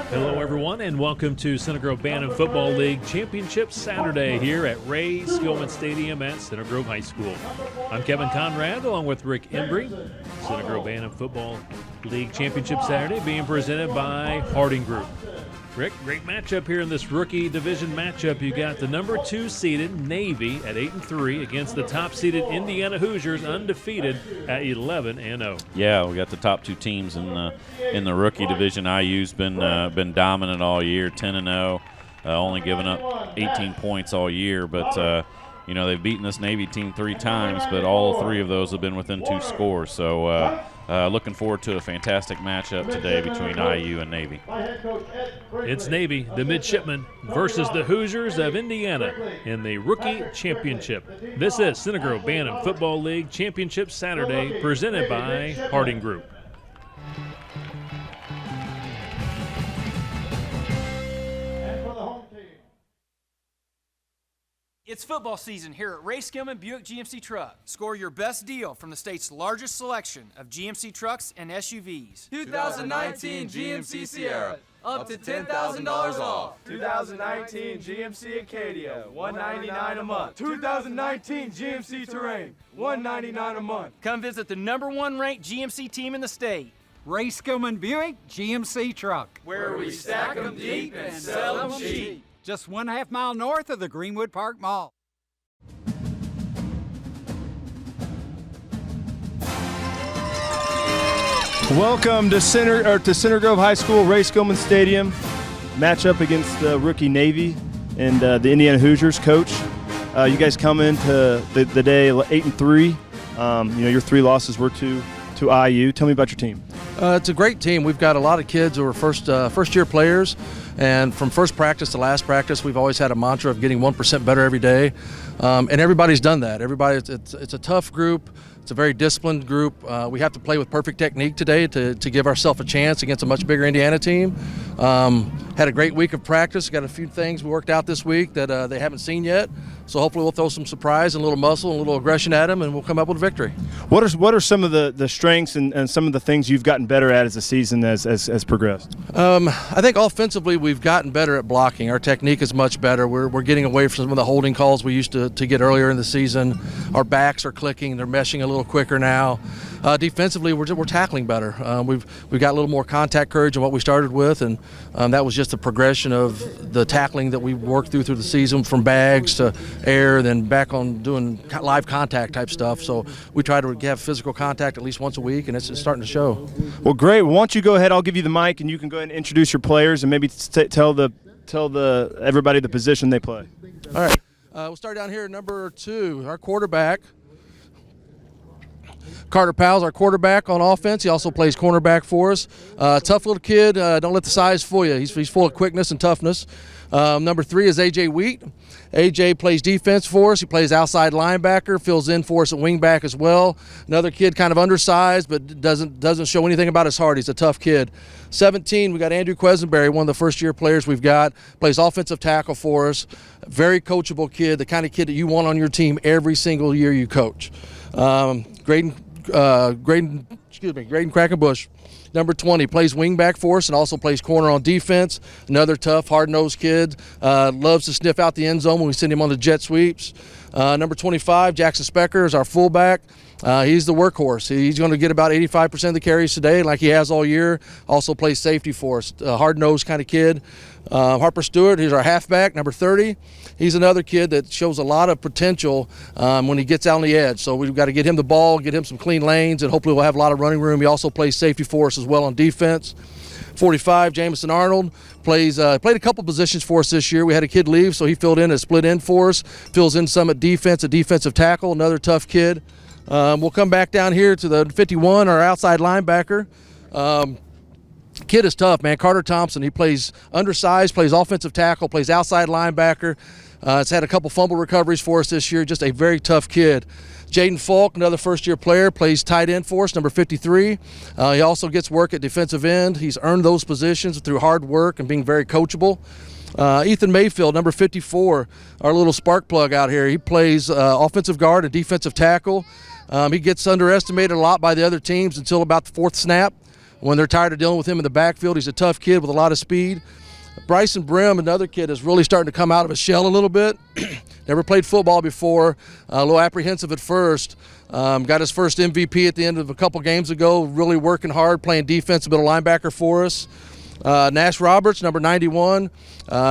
Hello, everyone, and welcome to Center Grove Bantam Football League Championship Saturday here at Ray Skillman Stadium at Center Grove High School. I'm Kevin Conrad, along with Rick Embry. Center Grove Bantam Football League Championship Saturday being presented by Harding Group. Rick, great matchup here in this rookie division matchup. You got the number 2 seeded Navy at 8-3 against the top seeded Indiana Hoosiers, undefeated at 11-0. Yeah, we got the top 2 teams in the rookie division. IU's been dominant all year, 10-0, only giving up 18 points all year. But they've beaten this Navy team 3 times, but all 3 of those have been within 2 scores. So looking forward to a fantastic matchup today between IU and Navy. It's Navy, the midshipmen, versus the Hoosiers of Indiana in the rookie championship. This is Center Grove Bantam Football League Championship Saturday, presented by Harding Group. It's football season here at Ray Skillman Buick GMC Truck. Score your best deal from the state's largest selection of GMC trucks and SUVs. 2019 GMC Sierra, up to $10,000 off. 2019 GMC Acadia, $199 a month. 2019 GMC Terrain, $199 a month. Come visit the #1 ranked GMC team in the state. Ray Skillman Buick GMC Truck, where we stack them deep and sell them cheap. Just 1/2 mile north of the Greenwood Park Mall. Welcome to Center Grove High School, Ray Skillman Stadium. Matchup against the rookie Navy and the Indiana Hoosiers. Coach, you guys come into the day 8-3. Your 3 losses were to IU. Tell me about your team. It's a great team. We've got a lot of kids who are first-year players, and from first practice to last practice, we've always had a mantra of getting 1% better every day, and everybody's done that. It's a tough group. It's a very disciplined group. We have to play with perfect technique today to give ourselves a chance against a much bigger Indiana team. Had a great week of practice. Got a few things we worked out this week that they haven't seen yet. So hopefully we'll throw some surprise and a little muscle and a little aggression at them, and we'll come up with a victory. What are some of the strengths and some of the things you've gotten better at as the season has progressed? I think offensively we've gotten better at blocking. Our technique is much better. We're getting away from some of the holding calls we used to get earlier in the season. Our backs are clicking. They're meshing a little quicker now. Defensively, we're tackling better. We've got a little more contact courage than what we started with, and that was just a progression of the tackling that we worked through the season, from bags to air, then back on doing live contact type stuff. So we try to have physical contact at least once a week, and it's starting to show. Well, great. Why don't you go ahead? I'll give you the mic, and you can go ahead and introduce your players and maybe tell everybody the position they play. All right. We'll start down here at number 2, our quarterback. Carter Powell's our quarterback on offense. He also plays cornerback for us. Tough little kid. Don't let the size fool you. He's full of quickness and toughness. Number 3 is A.J. Wheat. A.J. plays defense for us. He plays outside linebacker, fills in for us at wingback as well. Another kid kind of undersized, but doesn't show anything about his heart. He's a tough kid. 17, we got Andrew Quesenberry, one of the first-year players we've got. Plays offensive tackle for us. Very coachable kid, the kind of kid that you want on your team every single year you coach. Graydon Krakenbush, number 20, plays wingback for us and also plays corner on defense. Another tough, hard-nosed kid. Loves to sniff out the end zone when we send him on the jet sweeps. Number 25, Jackson Specker, is our fullback. He's the workhorse. He's going to get about 85% of the carries today, like he has all year. Also plays safety for us. Hard-nosed kind of kid. Harper Stewart, he's our halfback, number 30. He's another kid that shows a lot of potential when he gets out on the edge. So we've got to get him the ball, get him some clean lanes, and hopefully we'll have a lot of running room. He also plays safety for us as well on defense. 45, Jamison Arnold, played a couple positions for us this year. We had a kid leave, so he filled in as split end for us. Fills in some at defense, a defensive tackle, another tough kid. We'll come back down here to the 51, our outside linebacker. Kid is tough, man. Carter Thompson, he plays undersized, plays offensive tackle, plays outside linebacker. Has had a couple fumble recoveries for us this year. Just a very tough kid. Jaden Falk, another first-year player, plays tight end for us, number 53. He also gets work at defensive end. He's earned those positions through hard work and being very coachable. Ethan Mayfield, number 54, our little spark plug out here. He plays offensive guard and defensive tackle. He gets underestimated a lot by the other teams until about the fourth snap. when they're tired of dealing with him in the backfield. He's a tough kid with a lot of speed. Bryson Brim, another kid, is really starting to come out of his shell a little bit. Never played football before, a little apprehensive at first. Got his first MVP at the end of a couple games ago, really working hard, playing defensive middle linebacker for us. Nash Roberts, number 91,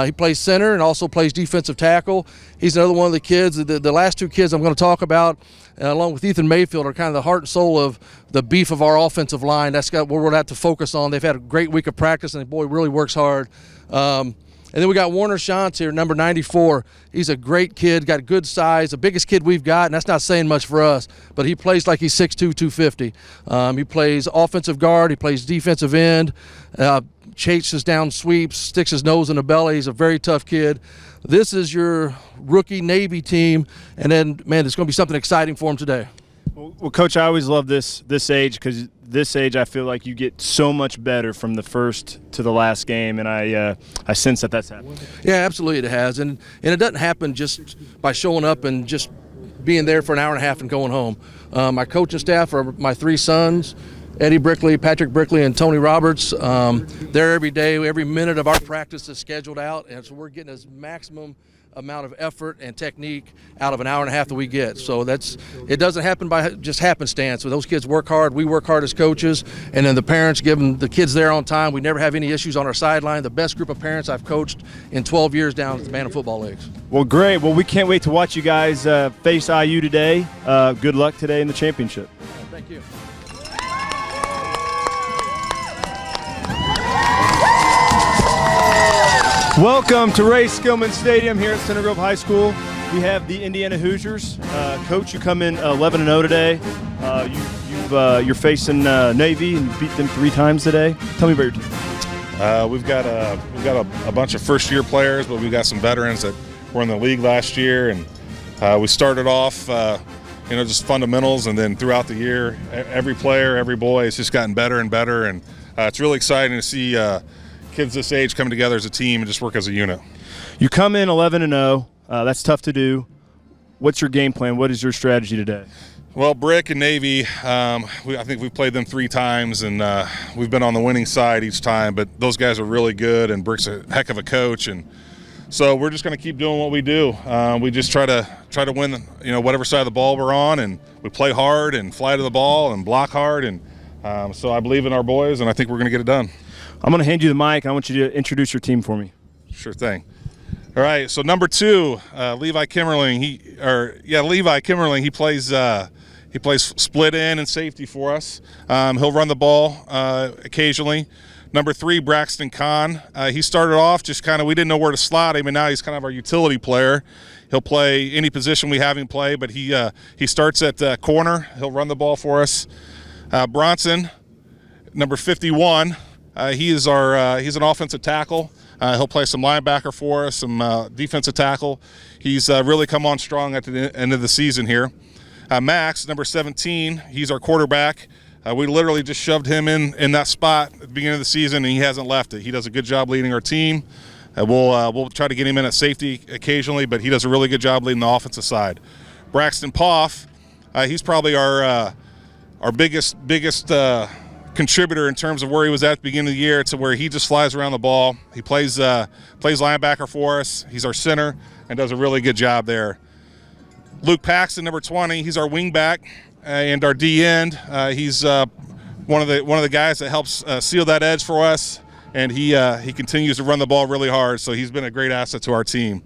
he plays center and also plays defensive tackle. He's another one of the kids. The last two kids I'm going to talk about, along with Ethan Mayfield, are kind of the heart and soul of the beef of our offensive line. That's what we're going to have to focus on. They've had a great week of practice, and the boy really works hard. And then we got Warner Shantz here, number 94. He's a great kid, got good size, the biggest kid we've got, and that's not saying much for us, but he plays like he's 6'2", 250. He plays offensive guard, he plays defensive end, chases down sweeps, sticks his nose in the belly. He's a very tough kid. This is your rookie Navy team, and then, man, it's going to be something exciting for him today. Well, Coach, I always love this age because this age I feel like you get so much better from the first to the last game, and I sense that that's happening. Yeah, absolutely it has, and it doesn't happen just by showing up and just being there for an hour and a half and going home. My coaching staff are my three sons, Eddie Brickley, Patrick Brickley, and Tony Roberts. They're every day, every minute of our practice is scheduled out, and so we're getting as maximum amount of effort and technique out of an hour and a half that we get. So it doesn't happen by just happenstance. So those kids work hard, we work hard as coaches, and then the parents give them the kids there on time. We never have any issues on our sideline. The best group of parents I've coached in 12 years down at the Bantam Football Leagues. Well, great. Well, we can't wait to watch you guys face IU today. Good luck today in the championship. Thank you. Welcome to Ray Skillman Stadium here at Center Grove High School. We have the Indiana Hoosiers. Coach, you come in 11-0 today. You're facing Navy, and you beat them 3 times today. Tell me about your team. We've got a bunch of first-year players, but we've got some veterans that were in the league last year, and we started off, just fundamentals, and then throughout the year, every player, every boy has just gotten better and better, and it's really exciting to see kids this age come together as a team and just work as a unit. You come in 11-0. That's tough to do. What's your game plan? What is your strategy today? Well, Brick and Navy, I think we've played them 3 times, and we've been on the winning side each time, but those guys are really good, and Brick's a heck of a coach, and so we're just going to keep doing what we do. We just try to win, whatever side of the ball we're on, and we play hard and fly to the ball and block hard, and so I believe in our boys, and I think we're going to get it done. I'm going to hand you the mic. I want you to introduce your team for me. Sure thing. All right, so number 2, Levi Kimmerling. Levi Kimmerling. He plays split end and safety for us. He'll run the ball occasionally. Number 3, Braxton Kahn. He started off just we didn't know where to slot him, and now he's kind of our utility player. He'll play any position we have him play, but he starts at corner. He'll run the ball for us. Bronson, number 51. He's an offensive tackle. He'll play some linebacker for us, some defensive tackle. He's really come on strong at the end of the season here. Max, number 17, he's our quarterback. We literally just shoved him in that spot at the beginning of the season, and he hasn't left it. He does a good job leading our team. We'll try to get him in at safety occasionally, but he does a really good job leading the offensive side. Braxton Poff, he's probably our biggest contributor in terms of where he was at the beginning of the year to where he just flies around the ball. He plays linebacker for us. He's our center and does a really good job there. Luke Paxton, number 20, he's our wing back and our D end. He's one of the guys that helps seal that edge for us, and he continues to run the ball really hard, so he's been a great asset to our team.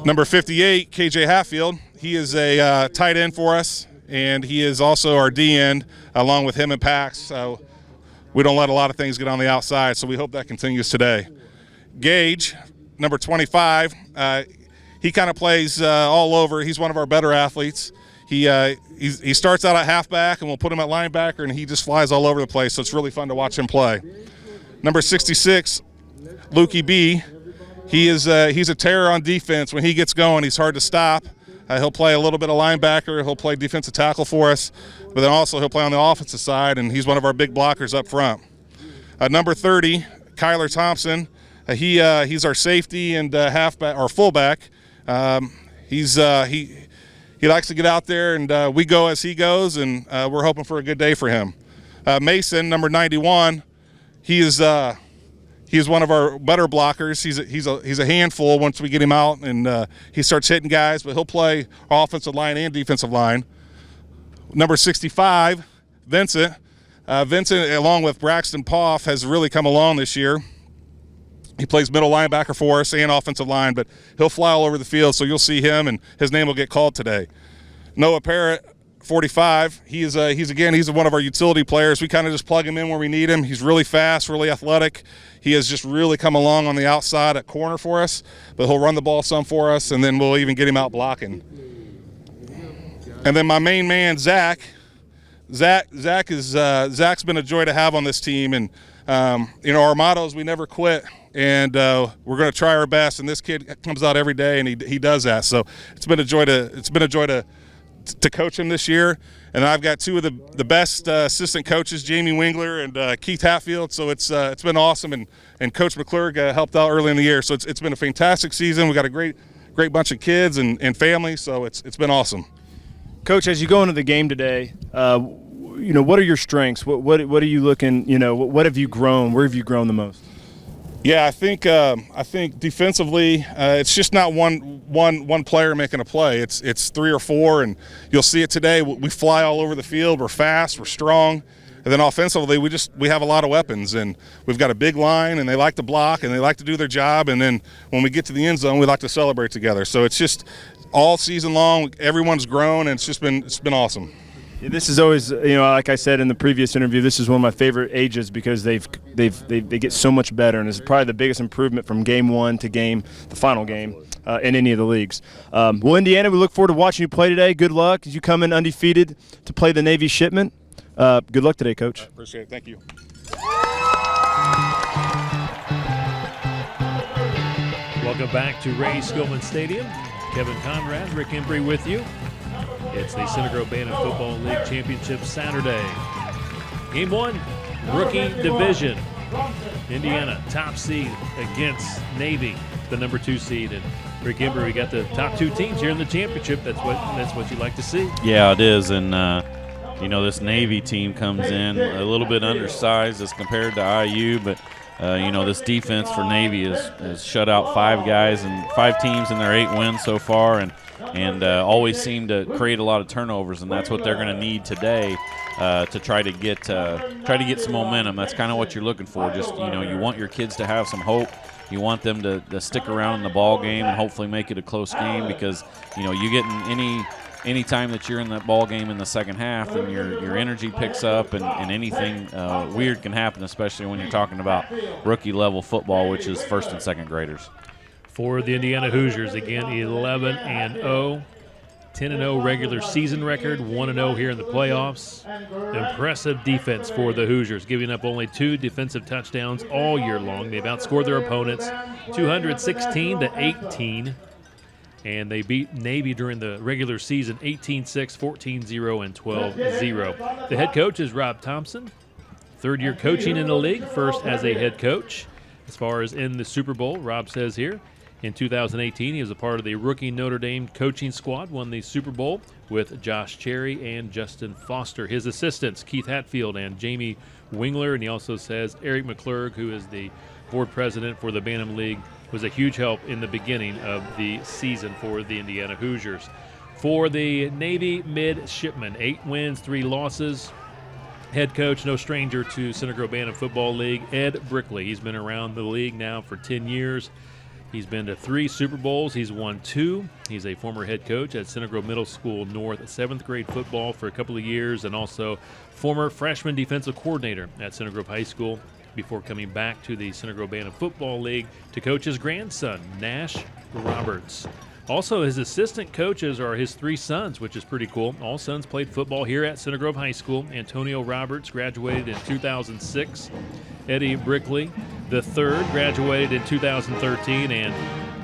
Number 58, KJ Hatfield, he is a tight end for us, and he is also our D end along with him and Pax. So we don't let a lot of things get on the outside, so we hope that continues today. Gage, number 25, he kind of plays all over. He's one of our better athletes. He starts out at halfback, and we'll put him at linebacker, and he just flies all over the place, so it's really fun to watch him play. Number 66, Lukey B. He's a terror on defense. When he gets going, he's hard to stop. He'll play a little bit of linebacker. He'll play defensive tackle for us, but then also he'll play on the offensive side, and he's one of our big blockers up front. Number 30, Kyler Thompson. He's our safety and halfback or fullback. He likes to get out there, and we go as he goes, and we're hoping for a good day for him. Mason, number 91, he is one of our better blockers. He's a handful once we get him out, and he starts hitting guys, but he'll play offensive line and defensive line. Number 65, Vincent. Vincent, along with Braxton Poff, has really come along this year. He plays middle linebacker for us and offensive line, but he'll fly all over the field, so you'll see him, and his name will get called today. Noah Parrott, 45. He's one of our utility players. We kind of just plug him in where we need him. He's really fast, really athletic. He has just really come along on the outside at corner for us, but he'll run the ball some for us, and then we'll even get him out blocking. And then my main man, Zach. Zach's been a joy to have on this team, and our motto is we never quit, and we're going to try our best. And this kid comes out every day, and he does that. So it's been a joy to coach him this year. And I've got two of the best assistant coaches, Jamie Wingler and Keith Hatfield. So it's been awesome, and Coach McClurg helped out early in the year. So it's been a fantastic season. We got a great bunch of kids and family. So it's been awesome. Coach, as you go into the game today, what are your strengths? What are you looking? What have you grown? Where have you grown the most? Yeah, I think defensively, it's just not one player making a play. It's three or four, and you'll see it today. We fly all over the field. We're fast. We're strong. And then offensively, we have a lot of weapons, and we've got a big line, and they like to block, and they like to do their job. And then when we get to the end zone, we like to celebrate together. So it's just all season long, everyone's grown, and it's been awesome. Yeah, this is always, like I said in the previous interview, this is one of my favorite ages because they get so much better, and it's probably the biggest improvement from game one to the final game in any of the leagues. Well, Indiana, we look forward to watching you play today. Good luck as you come in undefeated to play the Navy Shipment. Good luck today, Coach. I appreciate it. Thank you. Welcome back to Ray Skillman Stadium. Kevin Conrad, Rick Embry with you. It's the Center Grove Bantam Football League Championship Saturday. Game one, rookie division. Indiana, top seed against Navy, the number 2 seed. And Rick Embry, we got the top 2 teams here in the championship. That's what you like to see. Yeah, it is. And this Navy team comes in a little bit undersized as compared to IU, but this defense for Navy has shut out 5 guys and 5 teams in their 8 wins so far, and always seem to create a lot of turnovers, and that's what they're going to need today to try to get some momentum. That's kind of what you're looking for. Just you want your kids to have some hope. You want them to stick around in the ball game and hopefully make it a close game, because you get in any time that you're in that ball game in the second half, and your energy picks up, and anything weird can happen, especially when you're talking about rookie level football, which is first and second graders. For the Indiana Hoosiers, again, 11-0, 10-0 regular season record, 1-0 here in the playoffs. Impressive defense for the Hoosiers, giving up only 2 defensive touchdowns all year long. They've outscored their opponents 216-18. And they beat Navy during the regular season 18-6, 14-0, and 12-0. The head coach is Rob Thompson, 3rd year coaching in the league, first as a head coach. As far as in the Super Bowl, Rob says here, in 2018, he was a part of the rookie Notre Dame coaching squad, won the Super Bowl with Josh Cherry and Justin Foster. His assistants, Keith Hatfield and Jamie Wingler, and he also says Eric McClurg, who is the board president for the Bantam League, was a huge help in the beginning of the season for the Indiana Hoosiers. For the Navy midshipmen, 8 wins, 3 losses. Head coach, no stranger to Center Grove Bantam Football League, Ed Brickley. He's been around the league now for 10 years. He's been to 3 Super Bowls. He's won 2. He's a former head coach at Center Grove Middle School North, 7th grade football for a couple of years, and also former freshman defensive coordinator at Center Grove High School before coming back to the Center Grove Bantam Football League to coach his grandson, Nash Roberts. Also, his assistant coaches are his 3 sons, which is pretty cool. All sons played football here at Center Grove High School. Antonio Roberts graduated in 2006. Eddie Brickley III graduated in 2013, and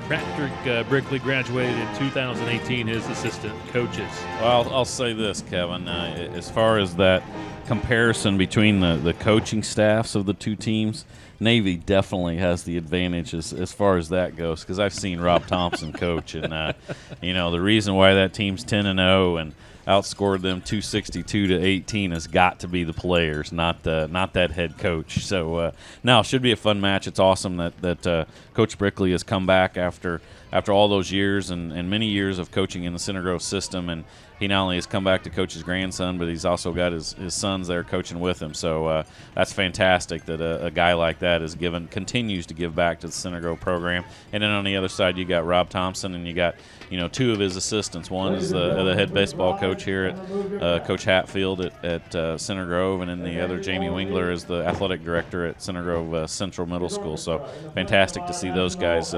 Patrick Brickley graduated in 2018, his assistant coaches. Well, I'll say this, Kevin. As far as that comparison between the coaching staffs of the 2 teams, Navy definitely has the advantage as far as that goes, because I've seen Rob Thompson coach, and the reason why that team's 10-0 and outscored them 262-18 has got to be the players, not that head coach. So no, it should be a fun match. It's awesome that Coach Brickley has come back after all those years and many years of coaching in the Center Grove system, and he not only has come back to coach his grandson, but he's also got his sons there coaching with him. So that's fantastic that a guy like that continues to give back to the Center Grove program. And then on the other side, you got Rob Thompson, and you got two of his assistants. One is the head baseball coach here at Coach Hatfield at Center Grove, and then the other, Jamie Wingler, is the athletic director at Center Grove Central Middle School. So fantastic to see those guys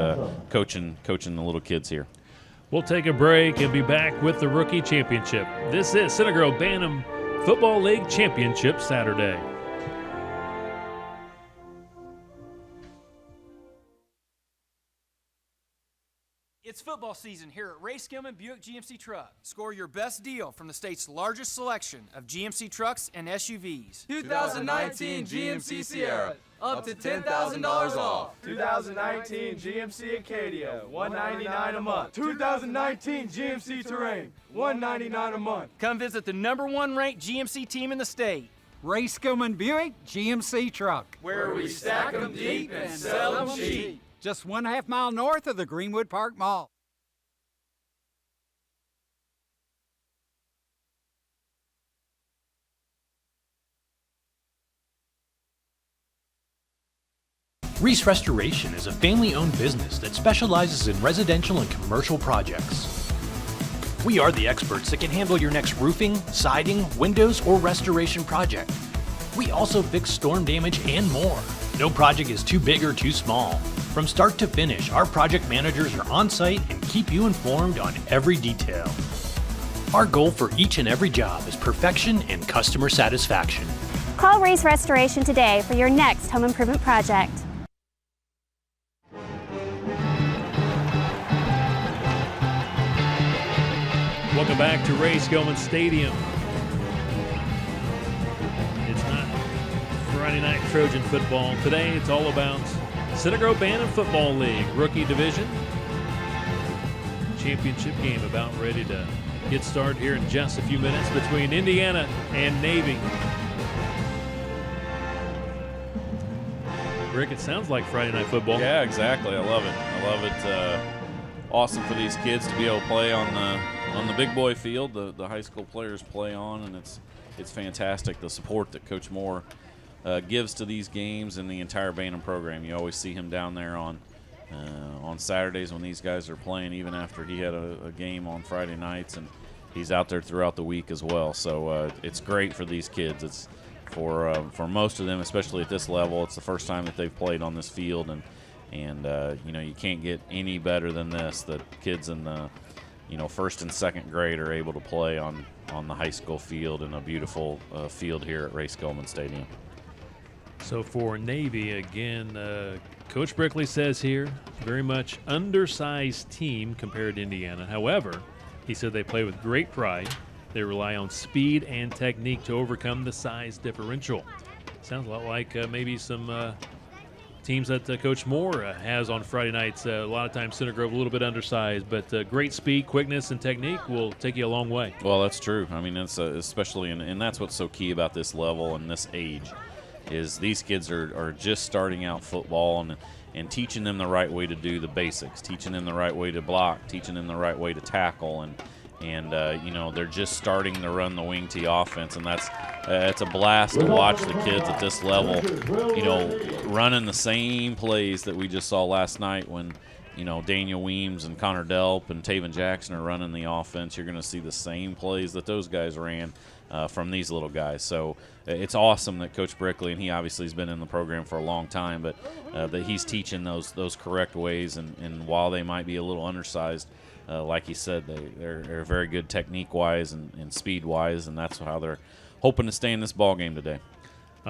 coaching the little kids here. We'll take a break and be back with the Rookie Championship. This is Center Grove Bantam Football League Championship Saturday. It's football season here at Ray Skillman Buick GMC Truck. Score your best deal from the state's largest selection of GMC trucks and SUVs. 2019 GMC Sierra, up to $10,000 off. 2019 GMC Acadia, $199 a month. 2019 GMC Terrain, $199 a month. Come visit the #1 ranked GMC team in the state. Ray Skillman Buick GMC Truck. Where we stack them deep and sell them cheap. Just 1/2 mile north of the Greenwood Park Mall. Reese Restoration is a family-owned business that specializes in residential and commercial projects. We are the experts that can handle your next roofing, siding, windows, or restoration project. We also fix storm damage and more. No project is too big or too small. From start to finish, our project managers are on site and keep you informed on every detail. Our goal for each and every job is perfection and customer satisfaction. Call Reese Restoration today for your next home improvement project. Welcome back to Ray Skillman Stadium. It's not Friday night Trojan football. Today it's all about Center Grove Bantam Football League Rookie Division. Championship game about ready to get started here in just a few minutes between Indiana and Navy. Rick, it sounds like Friday night football. Yeah, exactly. I love it. Awesome for these kids to be able to play on the big boy field. The high school players play on, and it's fantastic. The support that Coach Moore gives to these games and the entire Bantam program. You always see him down there on Saturdays when these guys are playing, even after he had a game on Friday nights, and he's out there throughout the week as well. So it's great for these kids. It's for most of them, especially at this level, it's the first time that they've played on this field, and you can't get any better than this. The kids in the first and second grade are able to play on the high school field in a beautiful field here at Ray Skillman Stadium. So for Navy, again, Coach Brickley says here, very much undersized team compared to Indiana. However, he said they play with great pride. They rely on speed and technique to overcome the size differential. Sounds a lot like maybe some teams that Coach Moore has on Friday nights. A lot of times Center Grove a little bit undersized, but great speed, quickness, and technique will take you a long way. Well, that's true. I mean, it's especially, and that's what's so key about this level and this age, is these kids are just starting out football and teaching them the right way to do the basics, teaching them the right way to block, teaching them the right way to tackle, and they're just starting to run the wing tee offense, and it's a blast to watch the kids at this level, running the same plays that we just saw last night when, Daniel Weems and Connor Delp and Taven Jackson are running the offense. You're going to see the same plays that those guys ran from these little guys. So it's awesome that Coach Brickley, and he obviously has been in the program for a long time, but that he's teaching those correct ways, and while they might be a little undersized, like he said, they're very good technique-wise and speed-wise, and that's how they're hoping to stay in this ball game today.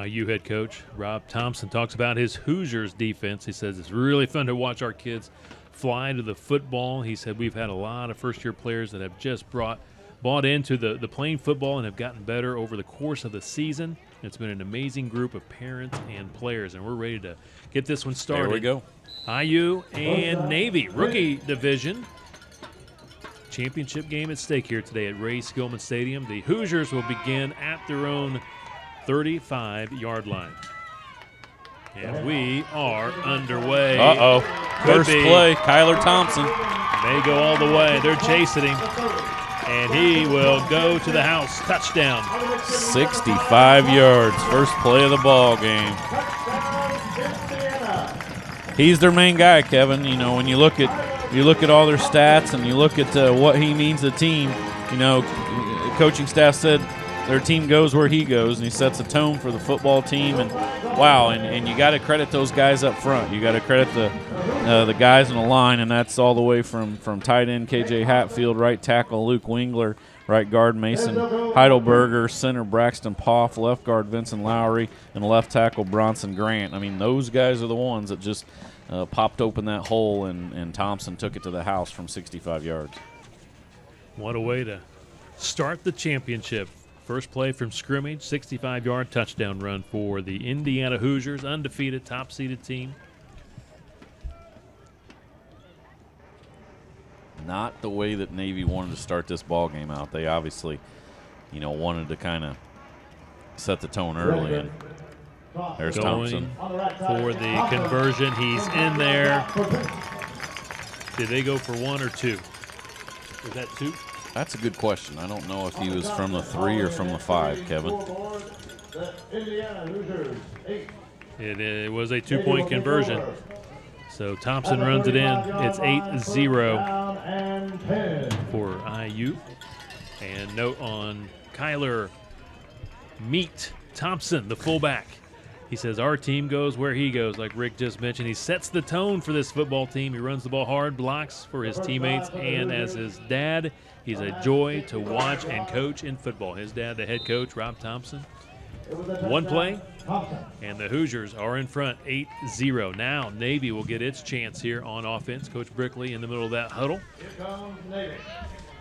You head coach Rob Thompson talks about his Hoosiers defense. He says it's really fun to watch our kids fly to the football. He said we've had a lot of first-year players that have just bought into the playing football and have gotten better over the course of the season. It's been an amazing group of parents and players, and we're ready to get this one started. There we go. IU and Navy, rookie division. championship game at stake here today at Ray Skillman Stadium. The Hoosiers will begin at their own 35-yard line. And we are underway. Uh-oh. First play, Kyler Thompson. May go all the way. They're chasing him. And he will go to the house. Touchdown. 65 yards. First play of the ball game. He's their main guy, Kevin. You know, when you look at all their stats and you look at what he means to the team, you know, the coaching staff said their team goes where he goes, and he sets a tone for the football team. And wow, and you got to credit those guys up front. You got to credit the guys in the line, and that's all the way from tight end KJ Hatfield, right tackle Luke Wingler, right guard Mason Heidelberger, center Braxton Poff, left guard Vincent Lowry, and left tackle Bronson Grant. I mean, those guys are the ones that just popped open that hole, and Thompson took it to the house from 65 yards. What a way to start the championship. First play from scrimmage, 65-yard touchdown run for the Indiana Hoosiers, undefeated, top-seeded team. Not the way that Navy wanted to start this ball game out. They obviously, you know, wanted to kind of set the tone early. And there's Thompson for the conversion. He's in there. Did they go for 1 or 2? Was that 2? That's a good question. I don't know if he was from the 3 or from the 5, Kevin. It was a 2-point conversion. So Thompson runs it in. It's 8-0 for IU. And note on Kyler Meat Thompson, the fullback. He says our team goes where he goes, like Rick just mentioned. He sets the tone for this football team. He runs the ball hard, blocks for his teammates, and as his dad, he's a joy to watch and coach in football. His dad, the head coach, Rob Thompson. One play, and the Hoosiers are in front, 8-0. Now Navy will get its chance here on offense. Coach Brickley in the middle of that huddle.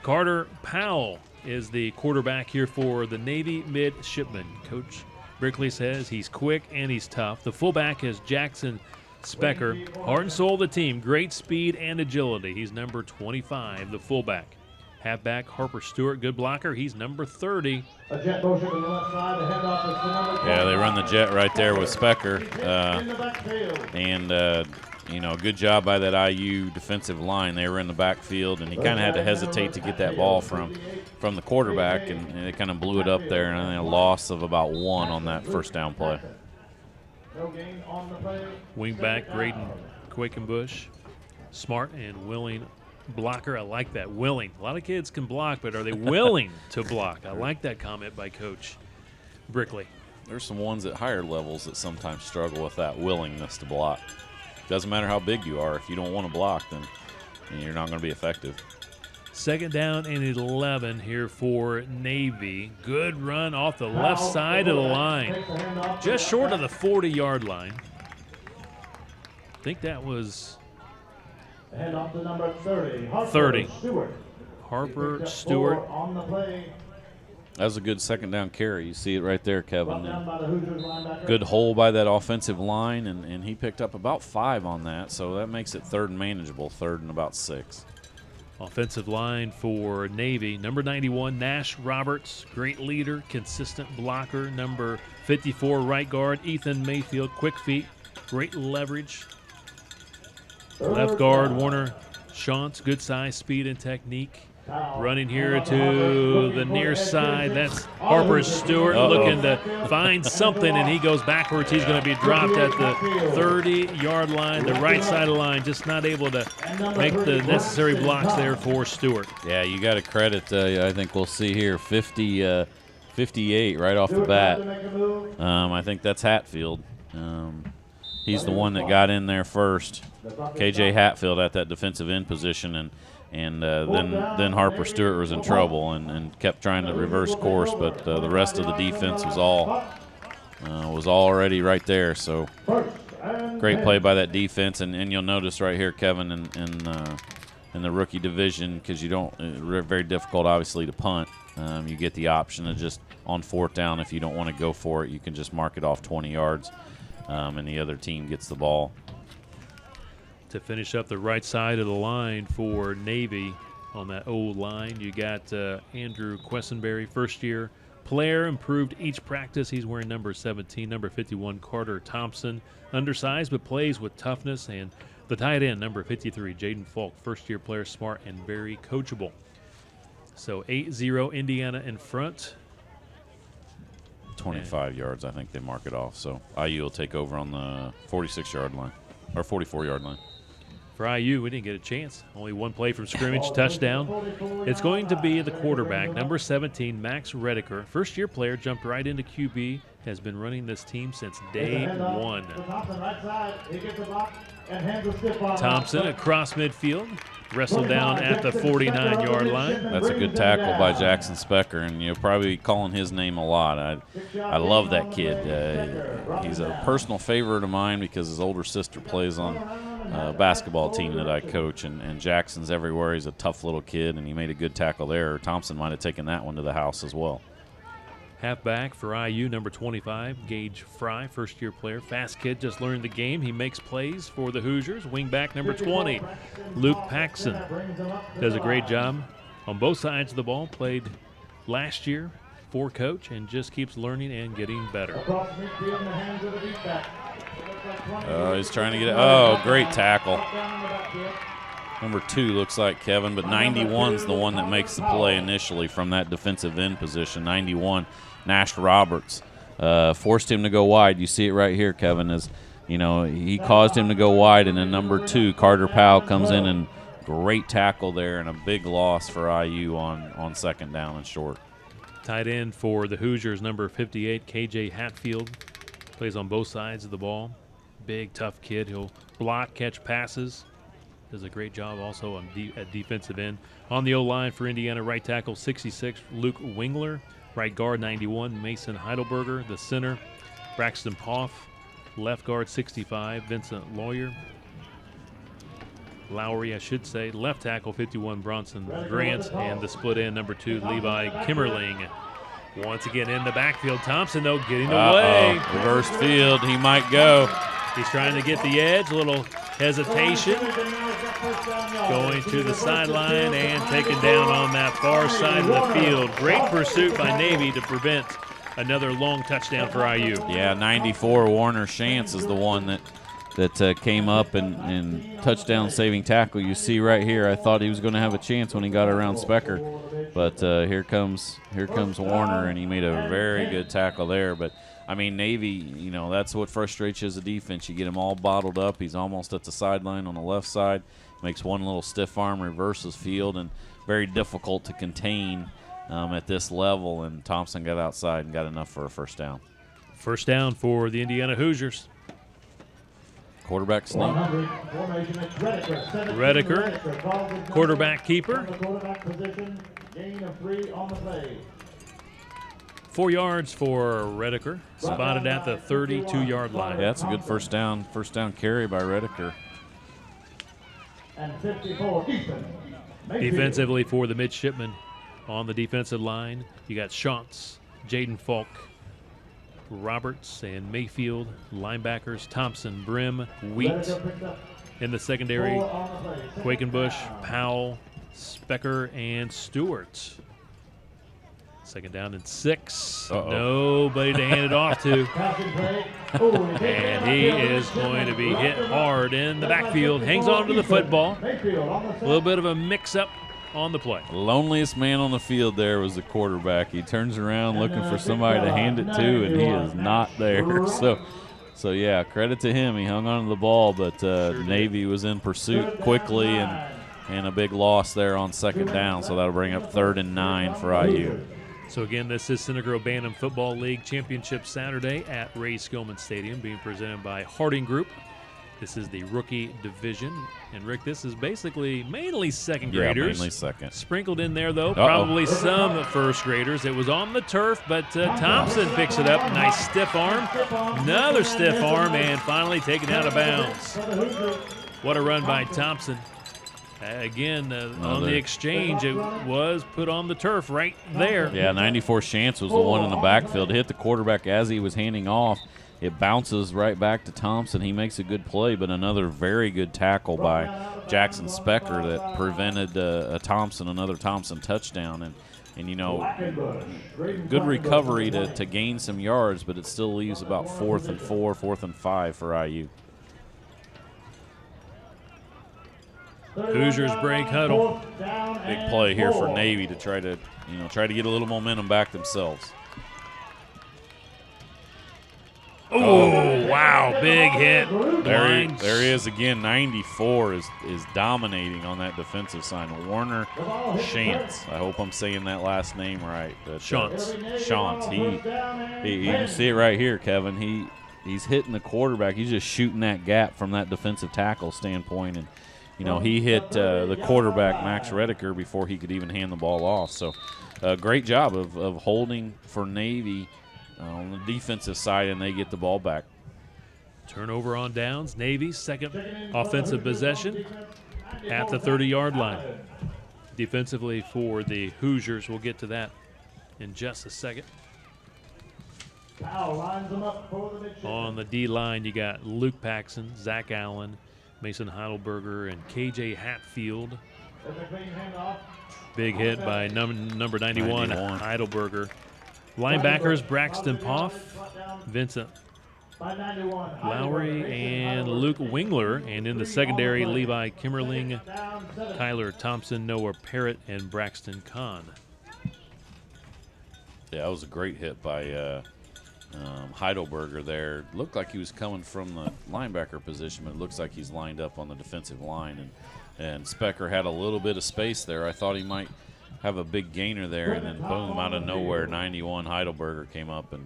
Carter Powell is the quarterback here for the Navy midshipmen. Coach Brickley says he's quick and he's tough. The fullback is Jackson Specker, heart and soul of the team, great speed and agility. He's number 25, the fullback. Halfback Harper Stewart, good blocker. He's number 30. Yeah, they run the jet right there with Specker. You know, good job by that IU defensive line. They were in the backfield, and he kind of had to hesitate to get that ball from the quarterback, and they kind of blew it up there, and a loss of about 1 on that first down play. Wingback Graydon Quakenbush, smart and willing blocker. I like that, willing. A lot of kids can block, but are they willing to block? I like that comment by Coach Brickley. There's some ones at higher levels that sometimes struggle with that willingness to block. Doesn't matter how big you are. If you don't want to block, then you're not going to be effective. Second down and 11 here for Navy. Good run off the left side of the line. Just short of the 40-yard line. I think that was 30. Harper Stewart. That was a good second down carry. You see it right there, Kevin. And good hole by that offensive line, and he picked up about 5 on that, so that makes it third and manageable, third and about 6. Offensive line for Navy, number 91, Nash Roberts, great leader, consistent blocker. Number 54, right guard, Ethan Mayfield, quick feet, great leverage. Left guard, Warner Shantz, good size, speed, and technique. Running here to the near side. That's Harper Stewart looking to find something, and he goes backwards. He's going to be dropped at the 30-yard line, the right side of the line, just not able to make the necessary blocks there for Stewart. Yeah, you got to credit, I think we'll see here, 58 right off the bat. I think that's Hatfield. He's the one that got in there first. KJ Hatfield at that defensive end position, and then Harper Stewart was in trouble and kept trying to reverse course, but the rest of the defense was already right there. So great play by that defense, and you'll notice right here, Kevin, in the rookie division, because you don't very difficult obviously to punt. You get the option of just on 4th down, if you don't want to go for it, you can just mark it off 20 yards, and the other team gets the ball. To finish up the right side of the line for Navy, On that O-line, you got Andrew Quessenberry, first-year player, improved each practice. He's wearing number 17. Number 51, Carter Thompson, undersized but plays with toughness. And the tight end, number 53, Jaden Falk, first-year player, smart and very coachable. So 8-0 Indiana in front. 25 yards, I think they mark it off. So IU will take over on the 46-yard line, or 44-yard line. For IU, we didn't get a chance. Only one play from scrimmage, touchdown. It's going to be the quarterback, number 17, Max Rediker. First-year player, jumped right into QB, has been running this team since day one. Thompson across midfield, wrestled down at the 49-yard line. That's a good tackle by Jackson Specker, and you'll probably be calling his name a lot. I love that kid. He's a personal favorite of mine because his older sister plays on a basketball team that I coach, and Jackson's everywhere. He's a tough little kid, and he made a good tackle there. Thompson might have taken that one to the house as well. Halfback for IU, number 25, Gage Fry, first-year player. Fast kid, just learned the game. He makes plays for the Hoosiers. Wingback, number 20, Luke Paxson, does a great job on both sides of the ball. Played last year for coach and just keeps learning and getting better. He's trying to get it. Oh, great tackle. Number 2 looks like Kevin, but 91's the one that makes the play initially from that defensive end position. 91, Nash Roberts, forced him to go wide. You see it right here, Kevin, as he caused him to go wide, and then number 2, Carter Powell, comes in and great tackle there and a big loss for IU on second down and short. Tight end for the Hoosiers, number 58, KJ Hatfield, plays on both sides of the ball. Big, tough kid. He'll block, catch passes. Does a great job also on at defensive end. On the O-line for Indiana, right tackle 66, Luke Wingler. Right guard 91, Mason Heidelberger. The center, Braxton Poff. Left guard 65, Vincent Lawyer. Lowry, I should say. Left tackle 51, Bronson Grant. And the split end, number 2, Levi Kimmerling. Once again in the backfield. Thompson, though, getting away. Reversed field. He might go. He's trying to get the edge. A little hesitation. Going to the sideline and taken down on that far side of the field. Great pursuit by Navy to prevent another long touchdown for IU. Yeah, 94, Warner Shantz is the one that came up and touchdown saving tackle. You see right here, I thought he was going to have a chance when he got around Specker. But here comes Warner, and he made a very good tackle there. But I mean, Navy, that's what frustrates you as a defense. You get him all bottled up. He's almost at the sideline on the left side. Makes one little stiff arm, reverses field, and very difficult to contain at this level. And Thompson got outside and got enough for a first down. First down for the Indiana Hoosiers. Quarterback sneak. Rediker, quarterback keeper. 4 yards for Rediker, spotted at the 32-yard line. Yeah, that's a good first down carry by Rediker. Defensively for the midshipmen on the defensive line, you got Shantz, Jaden Falk, Roberts, and Mayfield. Linebackers, Thompson, Brim, Wheat. In the secondary, Quakenbush, Powell, Specker, and Stewart. Second down and 6. Nobody to hand it off to. And he is going to be hit hard in the backfield. Hangs on to the football. A little bit of a mix-up on the play. Loneliest man on the field there was the quarterback. He turns around looking for somebody to hand it to, and he is not there. So yeah, credit to him. He hung on to the ball, but Navy was in pursuit quickly, and a big loss there on second down. So that'll bring up 3rd and 9 for IU. So again, this is Center Bantam Football League Championship Saturday at Ray Skillman Stadium, being presented by Harding Group. This is the rookie division. And Rick, this is basically mainly second graders. Yeah, mainly second. Sprinkled in there, though, probably some first graders. It was on the turf, but Thompson picks it up. Nice stiff arm. Another stiff arm, and finally taken out of bounds. What a run by Thompson. Again, on the exchange, it was put on the turf right there. Yeah, 94 Shantz was the one in the backfield. Hit the quarterback as he was handing off. it bounces right back to Thompson. He makes a good play, but another very good tackle by Jackson Specker that prevented a another Thompson touchdown. And you know, good recovery to gain some yards, but it still leaves about 4th and 4, 4th and 5 for IU. Hoosiers break huddle. Big play here for Navy to try to get a little momentum back themselves. Oh, wow, big hit. There he is again. 94 is dominating on that defensive side. Warner Shantz. I hope I'm saying that last name right. Shantz. Shantz. He you can see it right here, Kevin. He's hitting the quarterback. He's just shooting that gap from that defensive tackle standpoint. And, you know, he hit the quarterback, Max Redeker, before he could even hand the ball off. So great job of holding for Navy on the defensive side, and they get the ball back. Turnover on downs. Navy's second offensive possession at the 30-yard line. Defensively for the Hoosiers, we'll get to that in just a second. On the D-line, you got Luke Paxson, Zach Allen, Mason Heidelberger, and KJ Hatfield. Big hit by number 91, Heidelberger. Linebackers, Braxton Poff, Vincent Lowry, and Luke Wingler. And in the secondary, Levi Kimmerling, Tyler Thompson, Noah Parrott, and Braxton Kahn. Yeah, that was a great hit by Heidelberger there. Looked like he was coming from the linebacker position, but it looks like he's lined up on the defensive line. And Specker had a little bit of space there. I thought he might have a big gainer there, and then boom, out of nowhere, 91 Heidelberger came up and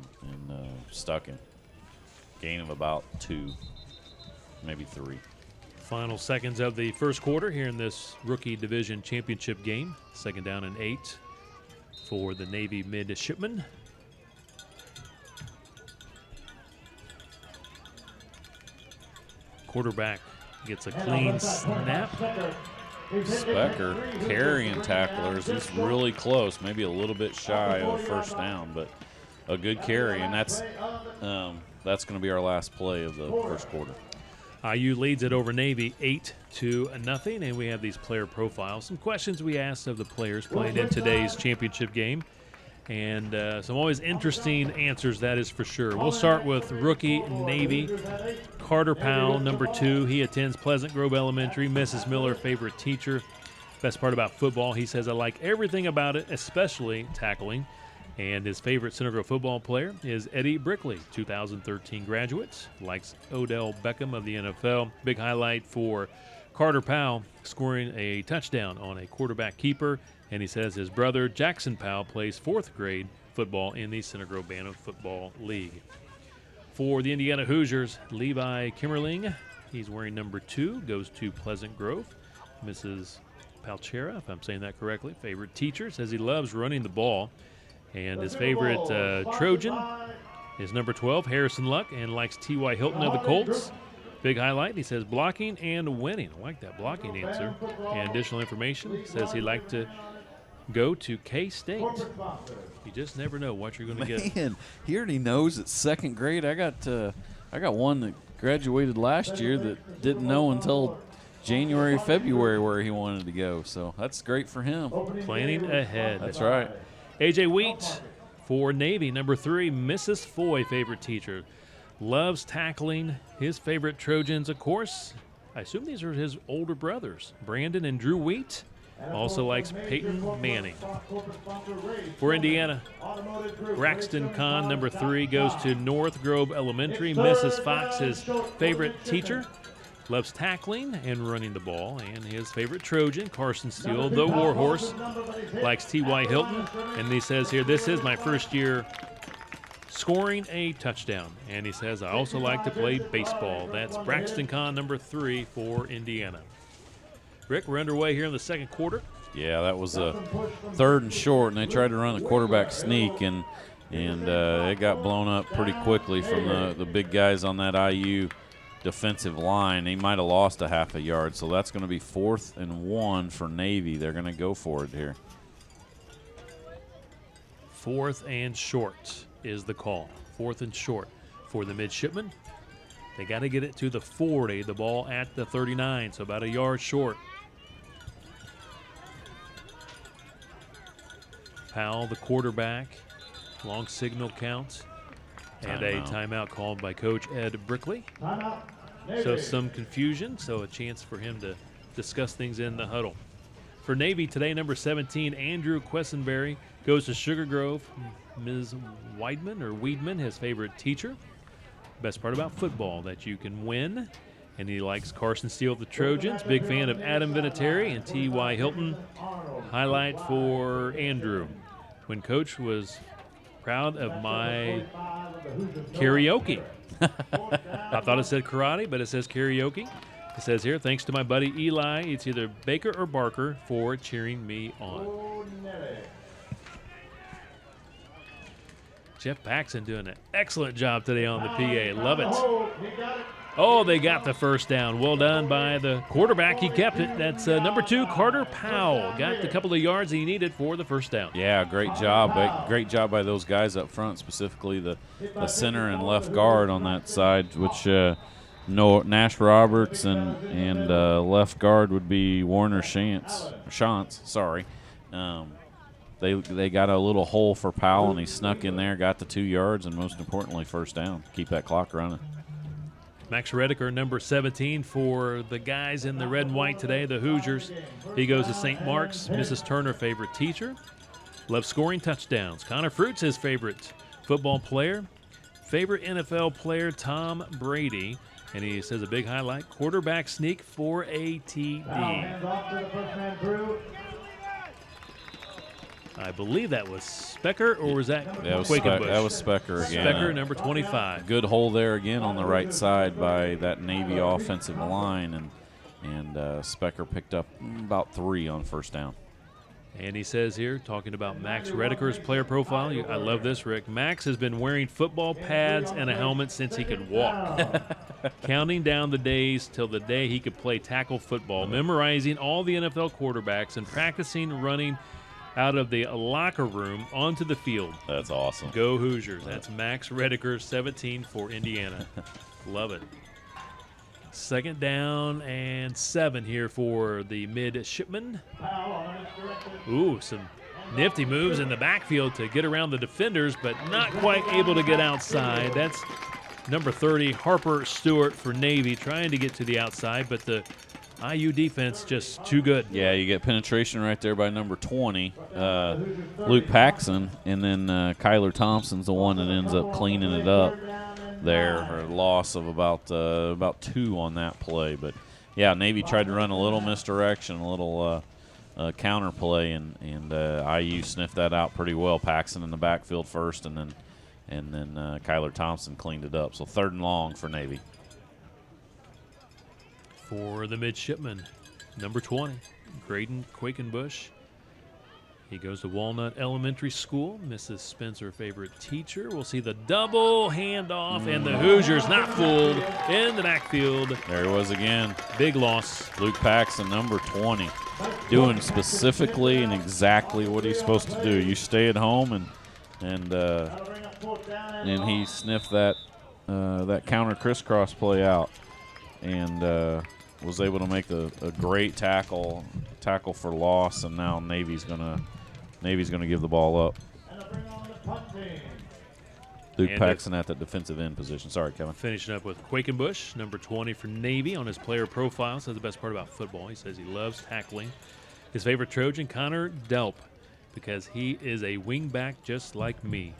stuck him. Gain of about 2, maybe 3. Final seconds of the first quarter here in this rookie division championship game. 2nd down and 8 for the Navy midshipmen. Quarterback gets a clean snap. Specker carrying tacklers. He's really close, maybe a little bit shy of a first down, but a good carry, and that's going to be our last play of the first quarter. IU leads it over Navy 8-0, and we have these player profiles. Some questions we asked of the players playing in today's championship game, and some always interesting answers, that is for sure. We'll start with rookie Navy, Carter Powell, number 2. He attends Pleasant Grove Elementary. Mrs. Miller, favorite teacher. Best part about football, he says, I like everything about it, especially tackling. And his favorite Center Grove football player is Eddie Brickley, 2013 graduate. Likes Odell Beckham of the NFL. Big highlight for Carter Powell, scoring a touchdown on a quarterback keeper. And he says his brother Jackson Powell plays 4th grade football in the Center Grove Bantam Football League. For the Indiana Hoosiers, Levi Kimmerling, he's wearing number 2, goes to Pleasant Grove. Mrs. Palchera, if I'm saying that correctly, favorite teacher, says he loves running the ball. And his favorite Trojan is number 12, Harrison Luck, and likes T.Y. Hilton of the Colts. Big highlight, he says blocking and winning. I like that blocking answer. And additional information, says he'd like to go to K-State. You just never know what you're going to get. Man, he already knows it's 2nd grade. I got one that graduated last year that didn't know until January, February where he wanted to go. So that's great for him. Planning ahead. That's right. A.J. Wheat for Navy, number 3, Mrs. Foy, favorite teacher. Loves tackling. His favorite Trojans, of course, I assume these are his older brothers, Brandon and Drew Wheat. Also likes Peyton Manning. For Indiana, Braxton Kahn, number 3, goes to North Grove Elementary. Mrs. Fox, his favorite teacher. Loves tackling and running the ball. And his favorite Trojan, Carson Steele, the Warhorse, likes T.Y. Hilton. And he says here, this is my first year scoring a touchdown. And he says, I also like to play baseball. That's Braxton Kahn, number 3 for Indiana. Rick, we're underway here in the second quarter. Yeah, that was a 3rd and short, and they tried to run the quarterback sneak, and it got blown up pretty quickly from the big guys on that IU defensive line. He might have lost a half a yard, so that's going to be 4th and 1 for Navy. They're going to go for it here. 4th and short is the call. 4th and short. For the midshipmen, they got to get it to the 40. The ball at the 39, so about a yard short. Powell, the quarterback, long signal count, and a timeout called by Coach Ed Brickley. So some confusion, so a chance for him to discuss things in the huddle. For Navy today, number 17, Andrew Quessenberry, goes to Sugar Grove. Ms. Weidman, his favorite teacher. Best part about football, that you can win. And he likes Carson Steele of the Trojans. Big fan of Adam Vinatieri and T.Y. Hilton. Highlight for Andrew. Twin coach was proud of my karaoke. I thought it said karate, but it says karaoke. It says here, thanks to my buddy Eli, it's either Baker or Barker, for cheering me on. Jeff Paxson doing an excellent job today on the PA. Love it. Oh, they got the first down. Well done by the quarterback. He kept it. That's number 2, Carter Powell. Got the couple of yards he needed for the first down. Yeah, great job. Great job by those guys up front, specifically the center and left guard on that side, which Nash Roberts and left guard would be Warner Shantz. Sorry. They got a little hole for Powell, and he snuck in there, got the 2 yards, and most importantly, first down. Keep that clock running. Max Redeker, number 17, for the guys in the red and white today, the Hoosiers. He goes to St. Mark's, Mrs. Turner, favorite teacher. Loves scoring touchdowns. Connor Fruit's his favorite football player. Favorite NFL player, Tom Brady. And he says a big highlight, quarterback sneak for a TD. I believe that was Specker, or was that Quakenbush? That was Specker again. Specker, number 25. Good hole there again on the right side by that Navy offensive line, and Specker picked up about 3 on first down. And he says here, talking about Max Redeker's player profile, I love this, Rick. Max has been wearing football pads and a helmet since he could walk. Counting down the days till the day he could play tackle football, memorizing all the NFL quarterbacks and practicing running out of the locker room onto the field. That's awesome. Go Hoosiers. That's Max Redeker, 17 for Indiana. Love it. Second down and 7 here for the midshipmen. Ooh, some nifty moves in the backfield to get around the defenders, but not quite able to get outside. That's number 30, Harper Stewart for Navy, trying to get to the outside, but the IU defense just too good. Yeah, you get penetration right there by number 20, Luke Paxson, and then Kyler Thompson's the one that ends up cleaning it up there, or a loss of about 2 on that play. But yeah, Navy tried to run a little misdirection, a little counter play, and IU sniffed that out pretty well. Paxson in the backfield first, and then Kyler Thompson cleaned it up. So 3rd and long for Navy. For the midshipman, number 20, Graydon Quakenbush. He goes to Walnut Elementary School. Mrs. Spencer, favorite teacher. We'll see the double handoff, and the Hoosiers not fooled in the backfield. There he was again. Big loss. Luke Paxson, number 20, doing specifically and exactly what he's supposed to do. You stay at home, and he sniffed that counter crisscross play out, and was able to make a great tackle for loss, and now Navy's gonna give the ball up. Luke Paxson at that defensive end position. Sorry, Kevin. Finishing up with Quakenbush, number 20 for Navy, on his player profile. Says the best part about football. He says he loves tackling. His favorite Trojan, Connor Delp, because he is a wingback just like me.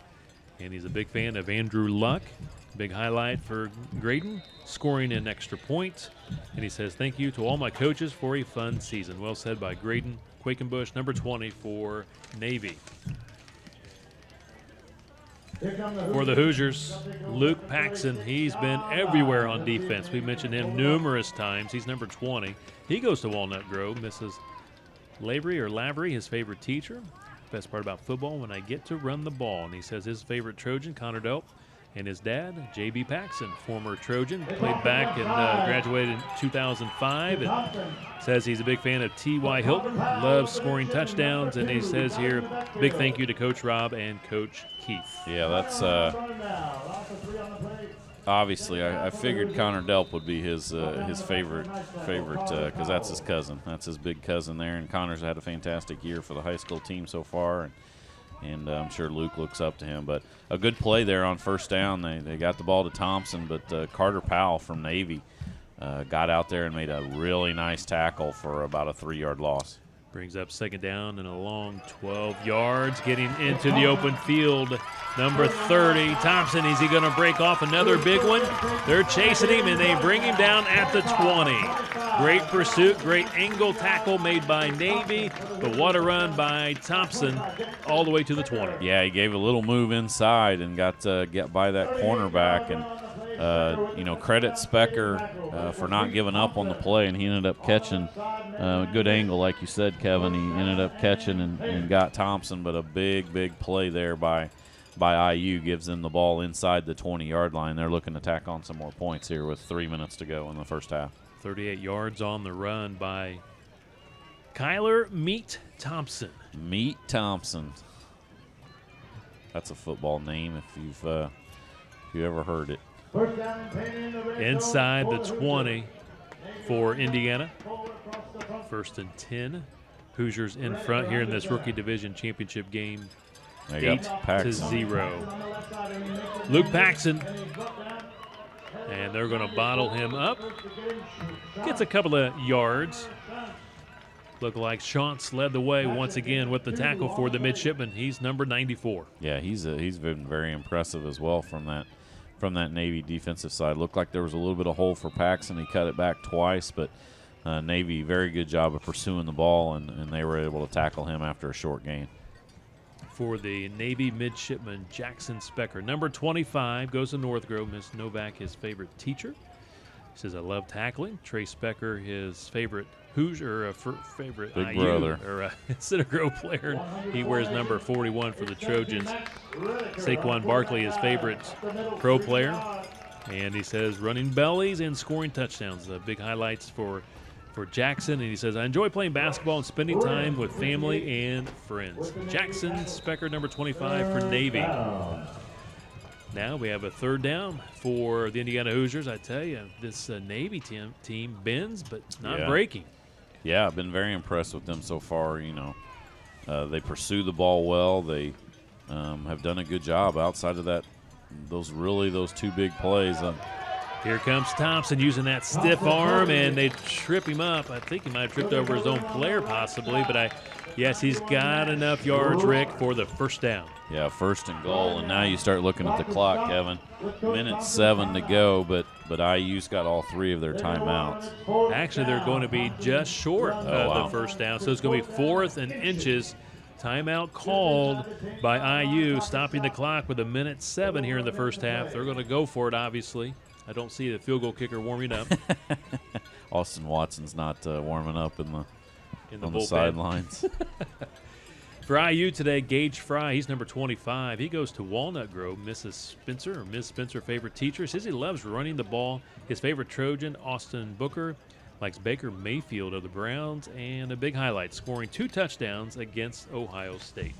And he's a big fan of Andrew Luck. Big highlight for Graydon, scoring an extra point. And he says, thank you to all my coaches for a fun season. Well said by Graydon Quakenbush, number 20 for Navy. For the Hoosiers, Luke Paxson, he's been everywhere on defense. We mentioned him numerous times. He's number 20. He goes to Walnut Grove. Mrs. Lavery, his favorite teacher. Best part about football, when I get to run the ball. And he says his favorite Trojan, Connor Delp, and his dad, J.B. Paxson, former Trojan, played back and graduated in 2005, and says he's a big fan of T.Y. Hilton, loves scoring touchdowns, and he says here, big thank you to Coach Rob and Coach Keith. Yeah, that's Obviously, I figured Connor Delp would be his favorite because that's his cousin. That's his big cousin there, and Connor's had a fantastic year for the high school team so far, and I'm sure Luke looks up to him. But a good play there on first down. They got the ball to Thompson, but Carter Powell from Navy got out there and made a really nice tackle for about a 3-yard loss. Brings up second down and a long 12 yards, getting into the open field. Number 30, Thompson. Is he going to break off another big one? They're chasing him, and they bring him down at the 20. Great pursuit, great angle tackle made by Navy, but what a run by Thompson all the way to the 20. Yeah, he gave a little move inside and got by that cornerback, and credit Specker for not giving up on the play, and he ended up catching a good angle, like you said, Kevin. He ended up catching and got Thompson, but a big play there by IU gives them the ball inside the 20-yard line. They're looking to tack on some more points here with 3 minutes to go in the first half. 38 yards on the run by Kyler Meat Thompson. Meat Thompson. That's a football name if you ever heard it. Inside the 20 for Indiana. 1st and 10. Hoosiers in front here in this rookie division championship game. 8-0. Luke Paxson. And they're going to bottle him up. Gets a couple of yards. Look like Shantz led the way once again with the tackle for the midshipman. He's number 94. Yeah, he's been very impressive as well from that Navy defensive side. Looked like there was a little bit of hole for Paxson. He cut it back twice, but Navy, very good job of pursuing the ball, and they were able to tackle him after a short gain. For the Navy midshipman, Jackson Specker. Number 25 goes to Northgrove. Ms. Novak, his favorite teacher. He says, I love tackling. Trey Specker, his favorite Hoosier, favorite big IU, brother. or Center Grove player. He wears number 41 for the Trojans. Saquon Barkley, his favorite pro player. And he says, running bellies and scoring touchdowns. Big highlights for Jackson, and he says, I enjoy playing basketball and spending time with family and friends. Jackson Specker, number 25 for Navy. Now we have a third down for the Indiana Hoosiers. I tell you, this Navy team bends, but not breaking. Yeah, I've been very impressed with them so far. They pursue the ball well. They have done a good job outside of those 2 big plays. Here comes Thompson using that stiff arm, and they trip him up. I think he might have tripped over his own player possibly, but yes, he's got enough yards, Rick, for the first down. Yeah, 1st and goal, and now you start looking at the clock, Kevin. 1:07 to go, but IU's got all 3 of their timeouts. Actually, they're going to be just short of the first down, so it's going to be 4th and inches. Timeout called by IU, stopping the clock with 1:07 here in the first half. They're going to go for it, obviously. I don't see the field goal kicker warming up. Austin Watson's not warming up on the sidelines. For IU today, Gage Fry, he's number 25. He goes to Walnut Grove. Ms. Spencer, favorite teacher, says he loves running the ball. His favorite Trojan, Austin Booker, likes Baker Mayfield of the Browns, and a big highlight, scoring 2 touchdowns against Ohio State.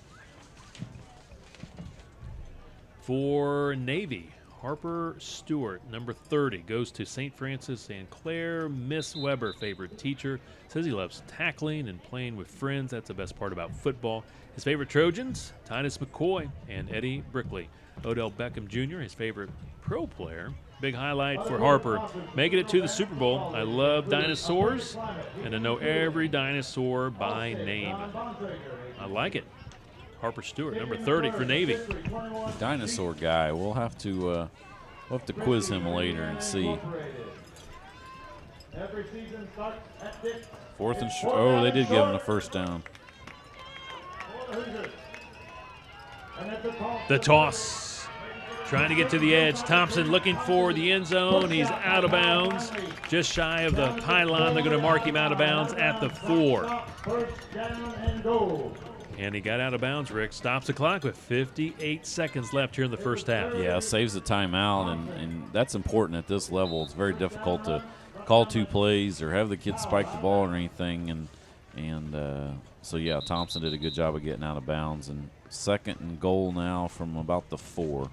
For Navy, Harper Stewart, number 30, goes to St. Francis and Claire. Miss Weber, favorite teacher, says he loves tackling and playing with friends. That's the best part about football. His favorite Trojans, Titus McCoy and Eddie Brickley. Odell Beckham Jr., his favorite pro player. Big highlight for Harper, making it to the Super Bowl. I love dinosaurs, and I know every dinosaur by name. I like it. Harper Stewart, number 30 for Navy. The dinosaur guy. We'll have to quiz him later and see. 4th and short. They did give him the first down. The toss, trying to get to the edge. Thompson looking for the end zone. He's out of bounds, just shy of the pylon. They're going to mark him out of bounds at the 4. And he got out of bounds, Rick. Stops the clock with 58 seconds left here in the first half. Yeah, saves the timeout, and that's important at this level. It's very difficult to call 2 plays or have the kids spike the ball or anything. So, yeah, Thompson did a good job of getting out of bounds. And 2nd and goal now from about the 4.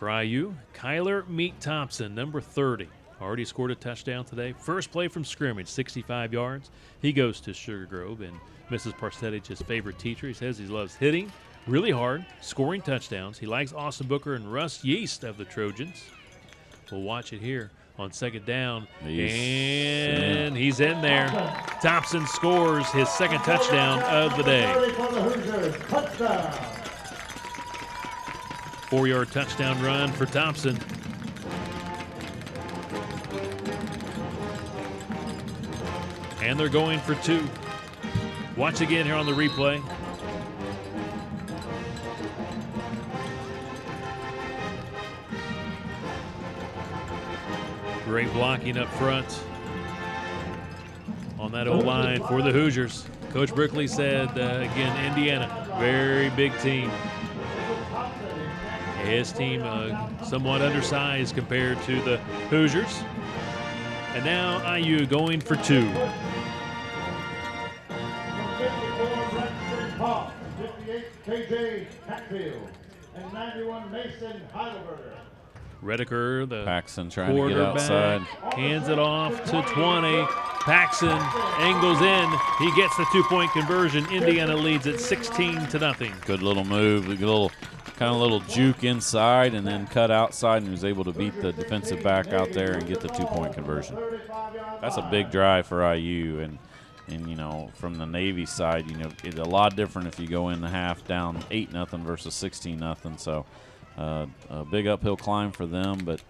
For IU, Kyler Meek Thompson, number 30. Already scored a touchdown today. First play from scrimmage, 65 yards. He goes to Sugar Grove, and Mrs. Parsetich, his favorite teacher. He says he loves hitting really hard, scoring touchdowns. He likes Austin Booker and Russ Yeast of the Trojans. We'll watch it here on second down. And he's in there. Thompson scores his second touchdown of the day. 4-yard touchdown run for Thompson. And they're going for 2. Watch again here on the replay. Great blocking up front on that O-line for the Hoosiers. Coach Brickley said, again, Indiana, very big team. His team somewhat undersized compared to the Hoosiers. And now IU going for 2. 58 KJ Hatfield and 91 Mason Heidelberger. Redeker, the Paxson trying to get outside. Hands it off to 20. Paxson angles in. He gets the 2-point conversion. Indiana leads it 16-0. Good little move. Kind of little juke inside and then cut outside, and was able to beat the defensive back out there and get the 2-point conversion. That's a big drive for IU, and you know, from the Navy side, you know, it's a lot different if you go in the half down 8-0 versus 16-0. So a big uphill climb for them, but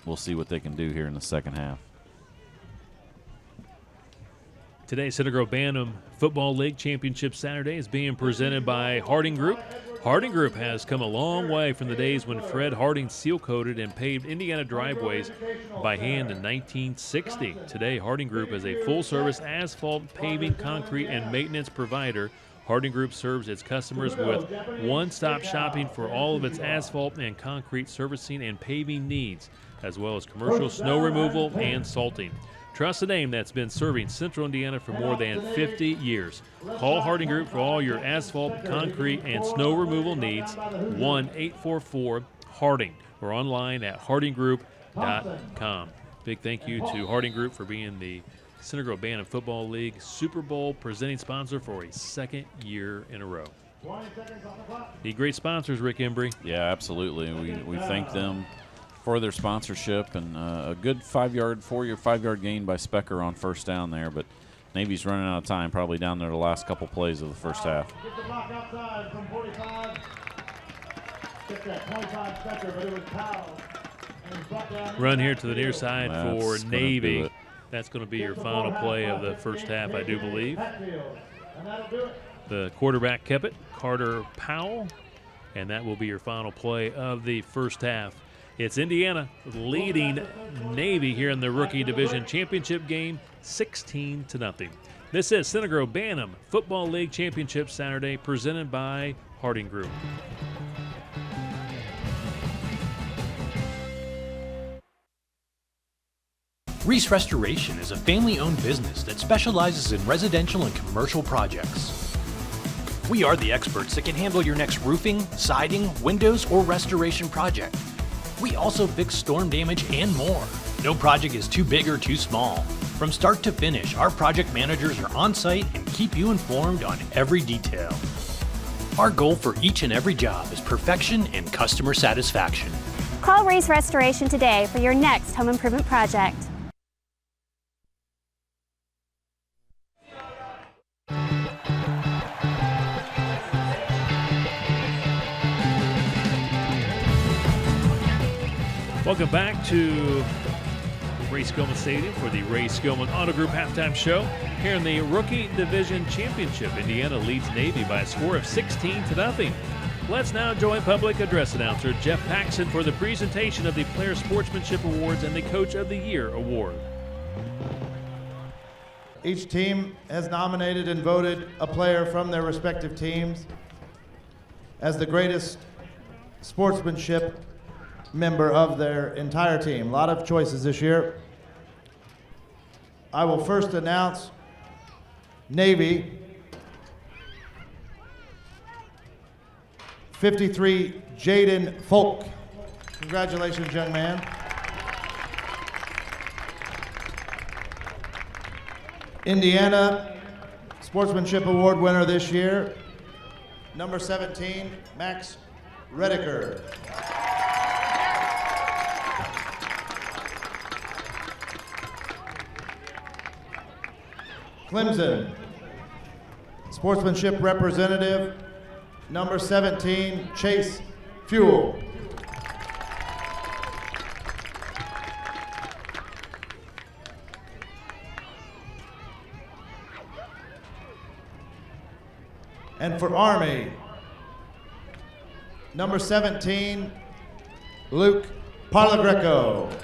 we'll see what they can do here in the second half. Today's Center Grove Bantam Football League Championship Saturday is being presented by Harding Group. Harding Group has come a long way from the days when Fred Harding seal-coated and paved Indiana driveways by hand in 1960. Today, Harding Group is a full-service asphalt, paving, concrete, and maintenance provider. Harding Group serves its customers with one-stop shopping for all of its asphalt and concrete servicing and paving needs, as well as commercial snow removal and salting. Trust the name that's been serving Central Indiana for more than 50 years. Call Harding Group for all your asphalt, concrete, and snow removal needs, 1-844-HARDING, or online at hardinggroup.com. Big thank you to Harding Group for being the Center Grove Bantam Football League Super Bowl presenting sponsor for a second year in a row. The great sponsors, Rick Embry. Yeah, absolutely. We thank them for their sponsorship, and a good 4-yard gain by Specker on first down there, but Navy's running out of time, probably down there the last couple plays of the first half. Run here to the near side for Navy. That's going to be your final play of the first half, I do believe. The quarterback kept it, Carter Powell, and that will be your final play of the first half. It's Indiana leading Navy here in the Rookie Division Championship game, 16-0. This is Center Grove Bantam Football League Championship Saturday, presented by Harding Group. Reese Restoration is a family-owned business that specializes in residential and commercial projects. We are the experts that can handle your next roofing, siding, windows, or restoration project. We also fix storm damage and more. No project is too big or too small. From start to finish, our project managers are on site and keep you informed on every detail. Our goal for each and every job is perfection and customer satisfaction. Call Reese Restoration today for your next home improvement project. Welcome back to Ray Skillman Stadium for the Ray Skillman Auto Group halftime show. Here in the Rookie Division Championship, Indiana leads Navy by a score of 16-0. Let's now join public address announcer Jeff Paxson for the presentation of the Player Sportsmanship Awards and the Coach of the Year Award. Each team has nominated and voted a player from their respective teams as the greatest sportsmanship member of their entire team. A lot of choices this year. I will first announce Navy 53, Jaden Folk. Congratulations, young man. Indiana Sportsmanship Award winner this year, number 17, Max Rediker. Clemson Sportsmanship Representative, number 17, Chase Fuel. And for Army, number 17, Luke Parlagreco.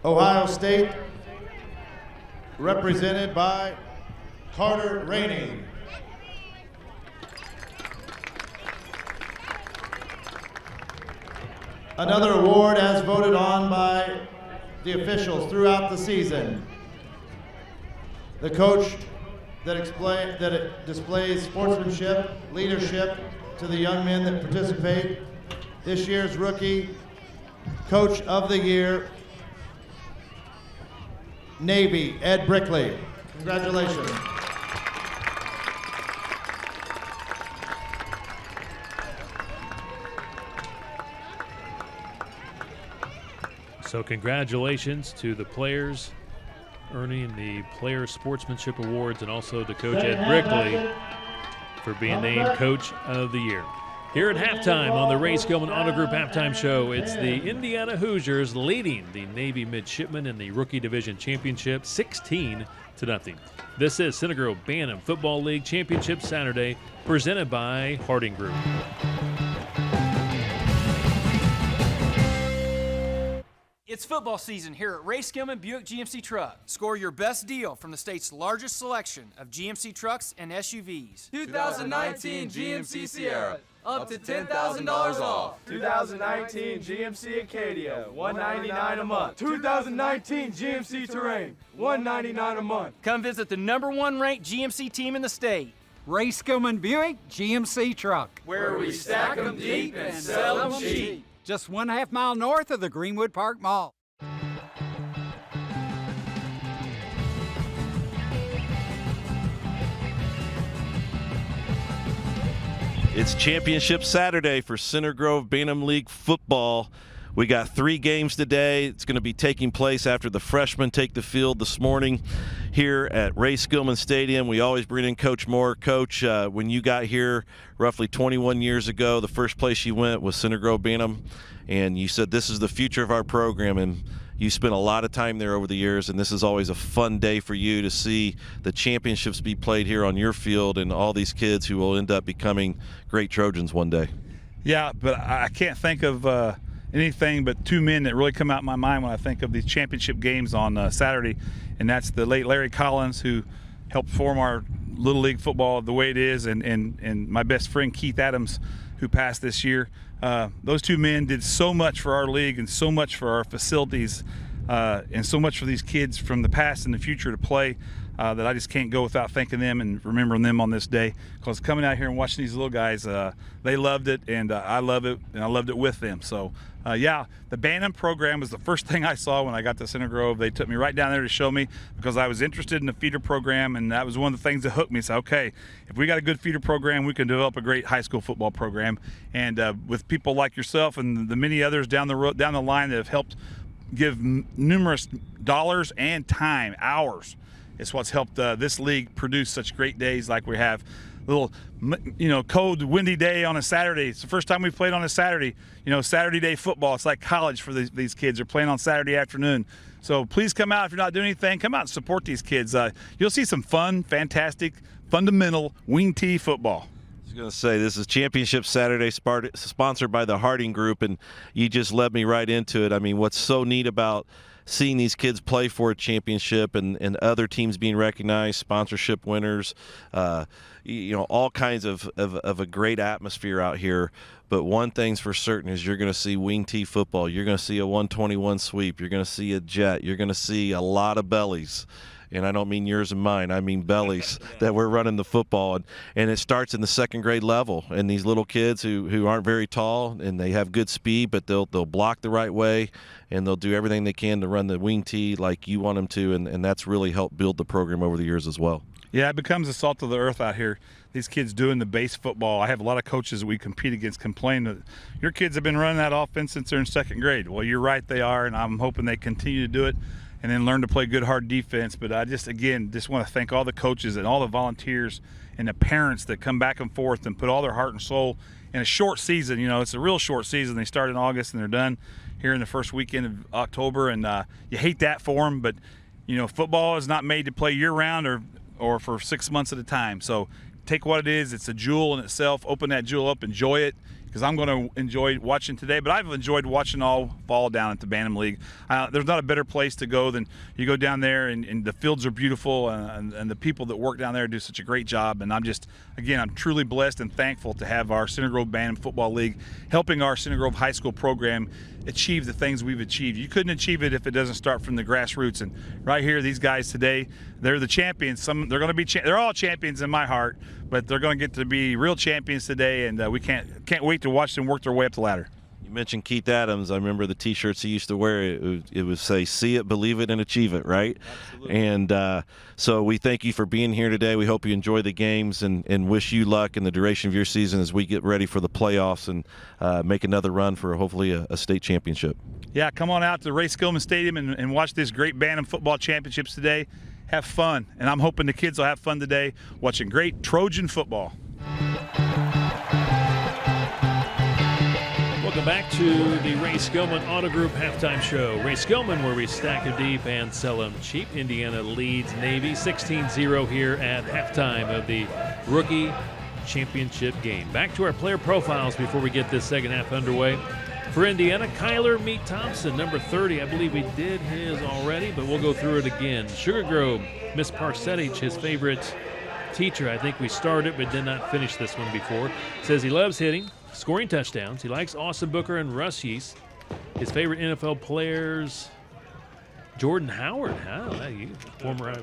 Ohio State, represented by Carter Rainey. Another award as voted on by the officials throughout the season. The coach that displays sportsmanship, leadership to the young men that participate. This year's Rookie Coach of the Year, Navy, Ed Brickley. Congratulations. So congratulations to the players earning the Player Sportsmanship Awards, and also to Coach Ed Brickley for being named Coach of the Year. Here at halftime on the Ray Skillman Auto Group Halftime Show, it's the Indiana Hoosiers leading the Navy Midshipmen in the Rookie Division Championship 16-0. This is Center Grove Bantam Football League Championship Saturday, presented by Harding Group. It's football season here at Ray Skillman Buick GMC Truck. Score your best deal from the state's largest selection of GMC trucks and SUVs. 2019 GMC Sierra, up to $10,000 off. 2019 GMC Acadia, $199 a month. 2019 GMC Terrain, $199 a month. Come visit the #1 ranked GMC team in the state. Ray Skillman Buick GMC Truck. Where we stack them deep and sell them cheap. Just 1/2 mile north of the Greenwood Park Mall. It's Championship Saturday for Center Grove Bantam League football. We got 3 games today. It's going to be taking place after the freshmen take the field this morning here at Ray Skillman Stadium. We always bring in Coach Moore. Coach, when you got here roughly 21 years ago, the first place you went was Center Grove Bantam, and you said this is the future of our program, and you spent a lot of time there over the years, and this is always a fun day for you to see the championships be played here on your field and all these kids who will end up becoming great Trojans one day. Yeah, but I can't think of anything but 2 men that really come out in my mind when I think of these championship games on Saturday, and that's the late Larry Collins, who helped form our Little League football the way it is, and my best friend Keith Adams, who passed this year. Those 2 men did so much for our league and so much for our facilities and so much for these kids from the past and the future to play that I just can't go without thanking them and remembering them on this day, because coming out here and watching these little guys, they loved it, and I love it, and I loved it with them. So yeah, the Bantam program was the first thing I saw when I got to Center Grove. They took me right down there to show me, because I was interested in the feeder program, and that was one of the things that hooked me. So okay, if we got a good feeder program, we can develop a great high school football program. And with people like yourself and the many others down the line that have helped give numerous dollars and time, hours, it's what's helped this league produce such great days like we have. Little, cold, windy day on a Saturday. It's the first time we've played on a Saturday. Saturday day football. It's like college for these kids. They're playing on Saturday afternoon. So please come out. If you're not doing anything, come out and support these kids. You'll see some fun, fantastic, fundamental wing tee football. I was going to say, this is Championship Saturday, sponsored by the Harding Group, and you just led me right into it. I mean, what's so neat about seeing these kids play for a championship and other teams being recognized, sponsorship winners, all kinds of a great atmosphere out here. But one thing's for certain is you're going to see wing tee football. You're going to see a 121 sweep. You're going to see a jet. You're going to see a lot of bellies. and I don't mean yours and mine, I mean bellies, that we're running the football. And it starts in the second grade level. And these little kids who aren't very tall and they have good speed, but they'll block the right way, and they'll do everything they can to run the wing tee like you want them to, and that's really helped build the program over the years as well. Yeah, it becomes the salt of the earth out here. These kids doing the base football. I have a lot of coaches that we compete against complain that your kids have been running that offense since they're in second grade. Well, you're right, they are, and I'm hoping they continue to do it and then learn to play good, hard defense. But I just want to thank all the coaches and all the volunteers and the parents that come back and forth and put all their heart and soul in a short season. You know, it's a real short season. They start in August and they're done here in the first weekend of October, and you hate that for them, but, you know, football is not made to play year-round or for 6 months at a time. So take what it is. It's a jewel in itself. Open that jewel up. Enjoy it, because I'm going to enjoy watching today. But I've enjoyed watching all fall down at the Bantam League. There's not a better place to go than you go down there, and the fields are beautiful, and the people that work down there do such a great job. And I'm truly blessed and thankful to have our Center Grove Bantam Football League helping our Center Grove High School program achieve the things we've achieved. You couldn't achieve it if it doesn't start from the grassroots. And right here, these guys today, they're the champions. They're all champions in my heart, but they're going to get to be real champions today, and we can't wait to watch them work their way up the ladder. You mentioned Keith Adams. I remember the T-shirts he used to wear. It would say, "See it, believe it, and achieve it," right? Absolutely. And so we thank you for being here today. We hope you enjoy the games and wish you luck in the duration of your season as we get ready for the playoffs and make another run for hopefully a state championship. Yeah, come on out to Ray Skillman Stadium and watch this great Bantam football championships today. Have fun, and I'm hoping the kids will have fun today watching great Trojan football. Welcome back to the Ray Skillman Auto Group halftime show. Ray Skillman, where we stack them deep and sell them cheap. Indiana leads Navy 16-0 here at halftime of the rookie championship game. Back to our player profiles before we get this second half underway. For Indiana, Kyler Meat Thompson, number 30. I believe we did his already, but we'll go through it again. Sugar Grove, Miss Parsetich, his favorite teacher. I think we started but did not finish this one before. Says he loves hitting, scoring touchdowns. He likes Austin Booker and Russ Yeast. His favorite NFL players, Jordan Howard. Huh?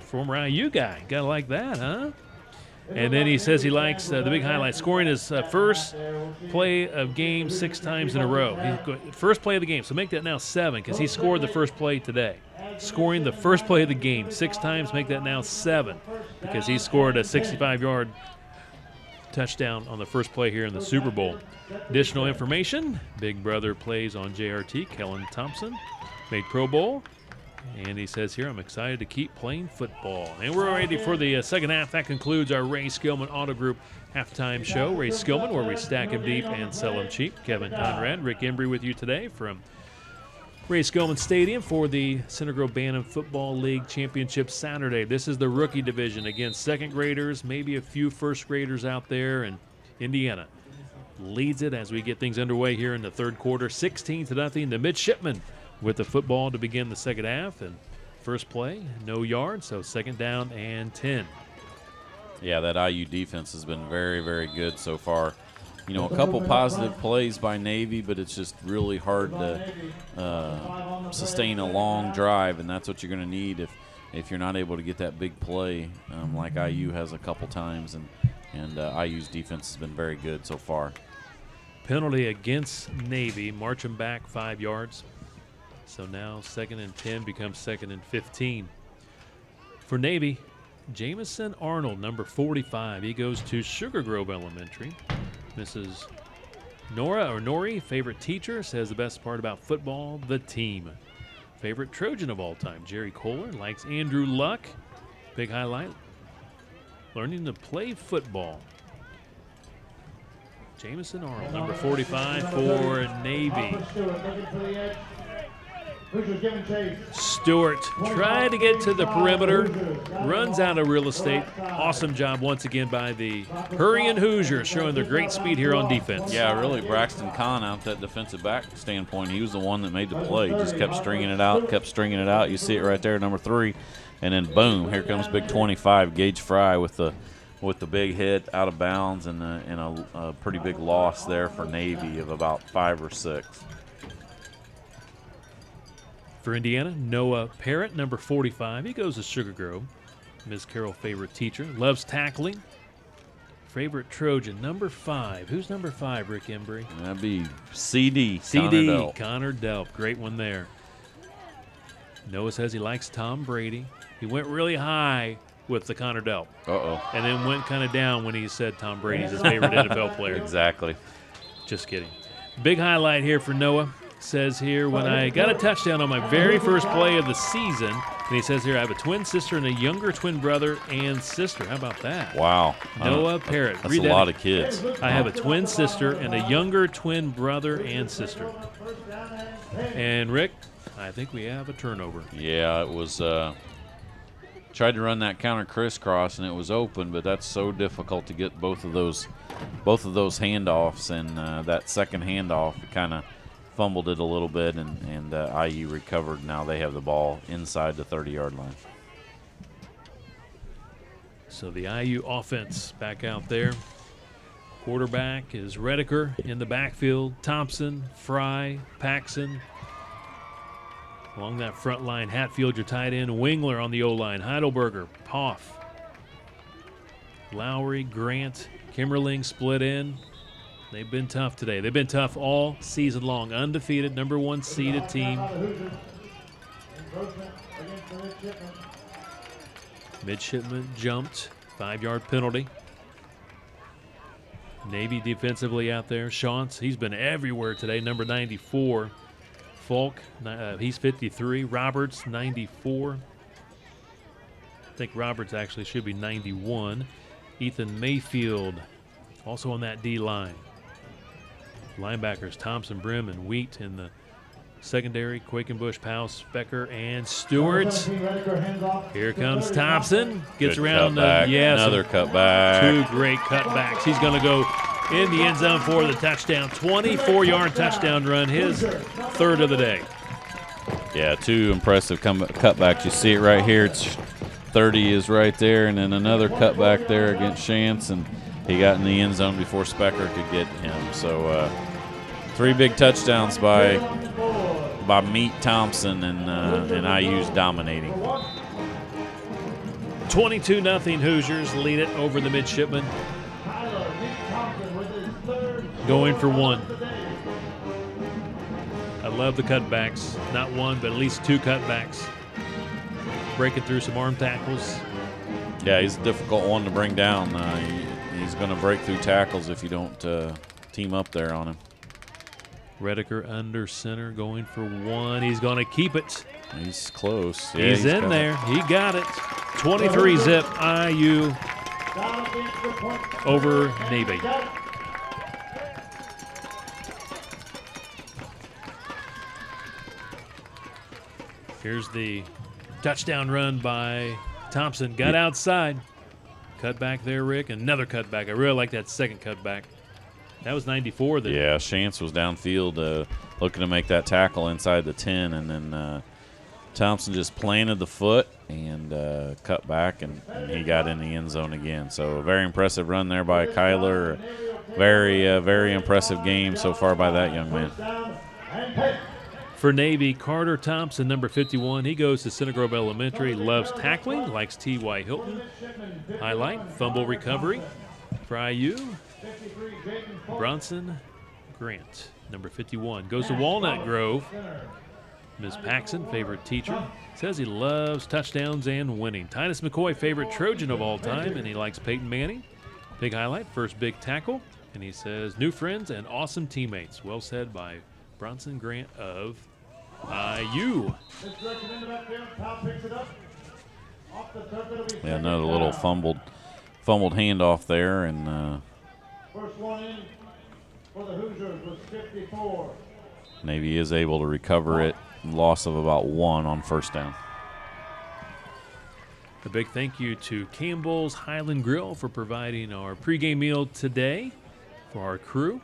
Former IU guy. Gotta like that, huh? And then he says he likes the big highlight, scoring his first play of game 6 times in a row. First play of the game, so make that now 7, because he scored the first play today. Scoring the first play of the game 6 times, make that now 7, because he scored a 65-yard touchdown on the first play here in the Super Bowl. Additional information, big brother plays on JRT, Kellen Thompson, made Pro Bowl. And he says here, I'm excited to keep playing football. And we're ready for the second half. That concludes our Ray Skillman Auto Group halftime show. Ray Skillman, where we stack them deep and sell them cheap. Kevin Conrad, Rick Embry with you today from Ray Skillman Stadium for the Center Grove Bantam Football League Championship Saturday. This is the rookie division against second graders, maybe a few first graders out there. And Indiana leads it as we get things underway here in the third quarter, 16-0. The midshipmen with the football to begin the second half, and first play, no yards, so second down and 10. Yeah, that IU defense has been very, very good so far. You know, a couple positive plays by Navy, but it's just really hard to sustain a long drive, and that's what you're going to need if you're not able to get that big play like IU has a couple times, and IU's defense has been very good so far. Penalty against Navy, marching back 5 yards. So now 2nd and 10 becomes 2nd and 15. For Navy, Jamison Arnold, number 45. He goes to Sugar Grove Elementary. Mrs. Nori, favorite teacher, says the best part about football, the team. Favorite Trojan of all time, Jerry Kohler, likes Andrew Luck. Big highlight, learning to play football. Jamison Arnold, number 45 for Navy. Stewart tried to get to the perimeter, runs out of real estate. Awesome job once again by the hurrying Hoosiers, showing their great speed here on defense. Yeah, really, Braxton Kahn out that defensive back standpoint, he was the one that made the play. He just kept stringing it out, You see it right there, number 3. And then boom, here comes big 25, Gage Fry with the big hit out of bounds and a pretty big loss there for Navy of about 5 or 6. For Indiana, Noah Parrott, number 45. He goes to Sugar Grove. Ms. Carroll, favorite teacher. Loves tackling. Favorite Trojan, number 5. Who's number 5, Rick Embry? That'd be CD. Connor Delp. Great one there. Noah says he likes Tom Brady. He went really high with the Connor Delp. Uh-oh. And then went kind of down when he said Tom Brady's his favorite NFL player. Exactly. Just kidding. Big highlight here for Noah. Says here, when I got a touchdown on my very first play of the season, and he says here, I have a twin sister and a younger twin brother and sister. How about that? Wow. Noah Parrott. That's a lot of kids. I have a twin sister and a younger twin brother and sister. And Rick, I think we have a turnover. Yeah, it was tried to run that counter crisscross and it was open, but that's so difficult to get both of those handoffs, and that second handoff kind of fumbled it a little bit, and IU recovered. Now they have the ball inside the 30-yard line. So the IU offense back out there. Quarterback is Rediker in the backfield. Thompson, Fry, Paxson. Along that front line, Hatfield, your tight end. Wingler on the O-line. Heidelberger, Poff, Lowry, Grant, Kimmerling split in. They've been tough today. They've been tough all season long. Undefeated, number 1 seeded team. Midshipman jumped. 5-yard penalty. Navy defensively out there. Shantz, he's been everywhere today. Number 94. Falk, he's 53. Roberts, 94. I think Roberts actually should be 91. Ethan Mayfield, also on that D line. Linebackers Thompson, Brim, and Wheat in the secondary. Quakenbush, Powell, Specker, and Stewart. Here comes Thompson. Gets Good around. Yes, another cutback. 2 great cutbacks. He's going to go in the end zone for the touchdown. 24-yard touchdown run, his 3rd of the day. Yeah, 2 impressive cutbacks. You see it right here. It's 30 is right there, and then another cutback there against Shantz, and he got in the end zone before Specker could get him. So 3 big touchdowns by Meat Thompson, and IU's dominating. 22-0 Hoosiers lead it over the Midshipmen. Going for 1. I love the cutbacks. Not 1, but at least 2 cutbacks. Breaking through some arm tackles. Yeah, he's a difficult one to bring down. He's going to break through tackles if you don't team up there on him. Rediker under center, going for 1. He's going to keep it. He's close. Yeah, he's in there. He got it. 23-zip IU over Navy. Here's the touchdown run by Thompson. Got outside. Cut back there, Rick. Another cutback. I really like that second cutback. That was 94. Yeah, Shantz was downfield looking to make that tackle inside the 10, and then Thompson just planted the foot and cut back, and he got in the end zone again. So a very impressive run there by Kyler. Very impressive game so far by that young man. For Navy, Carter Thompson, number 51. He goes to Center Grove Elementary. Loves tackling, likes T.Y. Hilton. Highlight, fumble recovery. For IU, Bronson Grant, number 51. Goes to Walnut Grove. Ms. Paxson, favorite teacher. Says he loves touchdowns and winning. Titus McCoy, favorite Trojan of all time, and he likes Peyton Manning. Big highlight, first big tackle. And he says, new friends and awesome teammates. Well said by Bronson Grant of IU. Yeah, another little fumbled handoff there, and First one in for the Hoosiers was 54. Navy is able to recover it. Loss of about 1 on first down. A big thank you to Campbell's Highland Grill for providing our pregame meal today for our crew.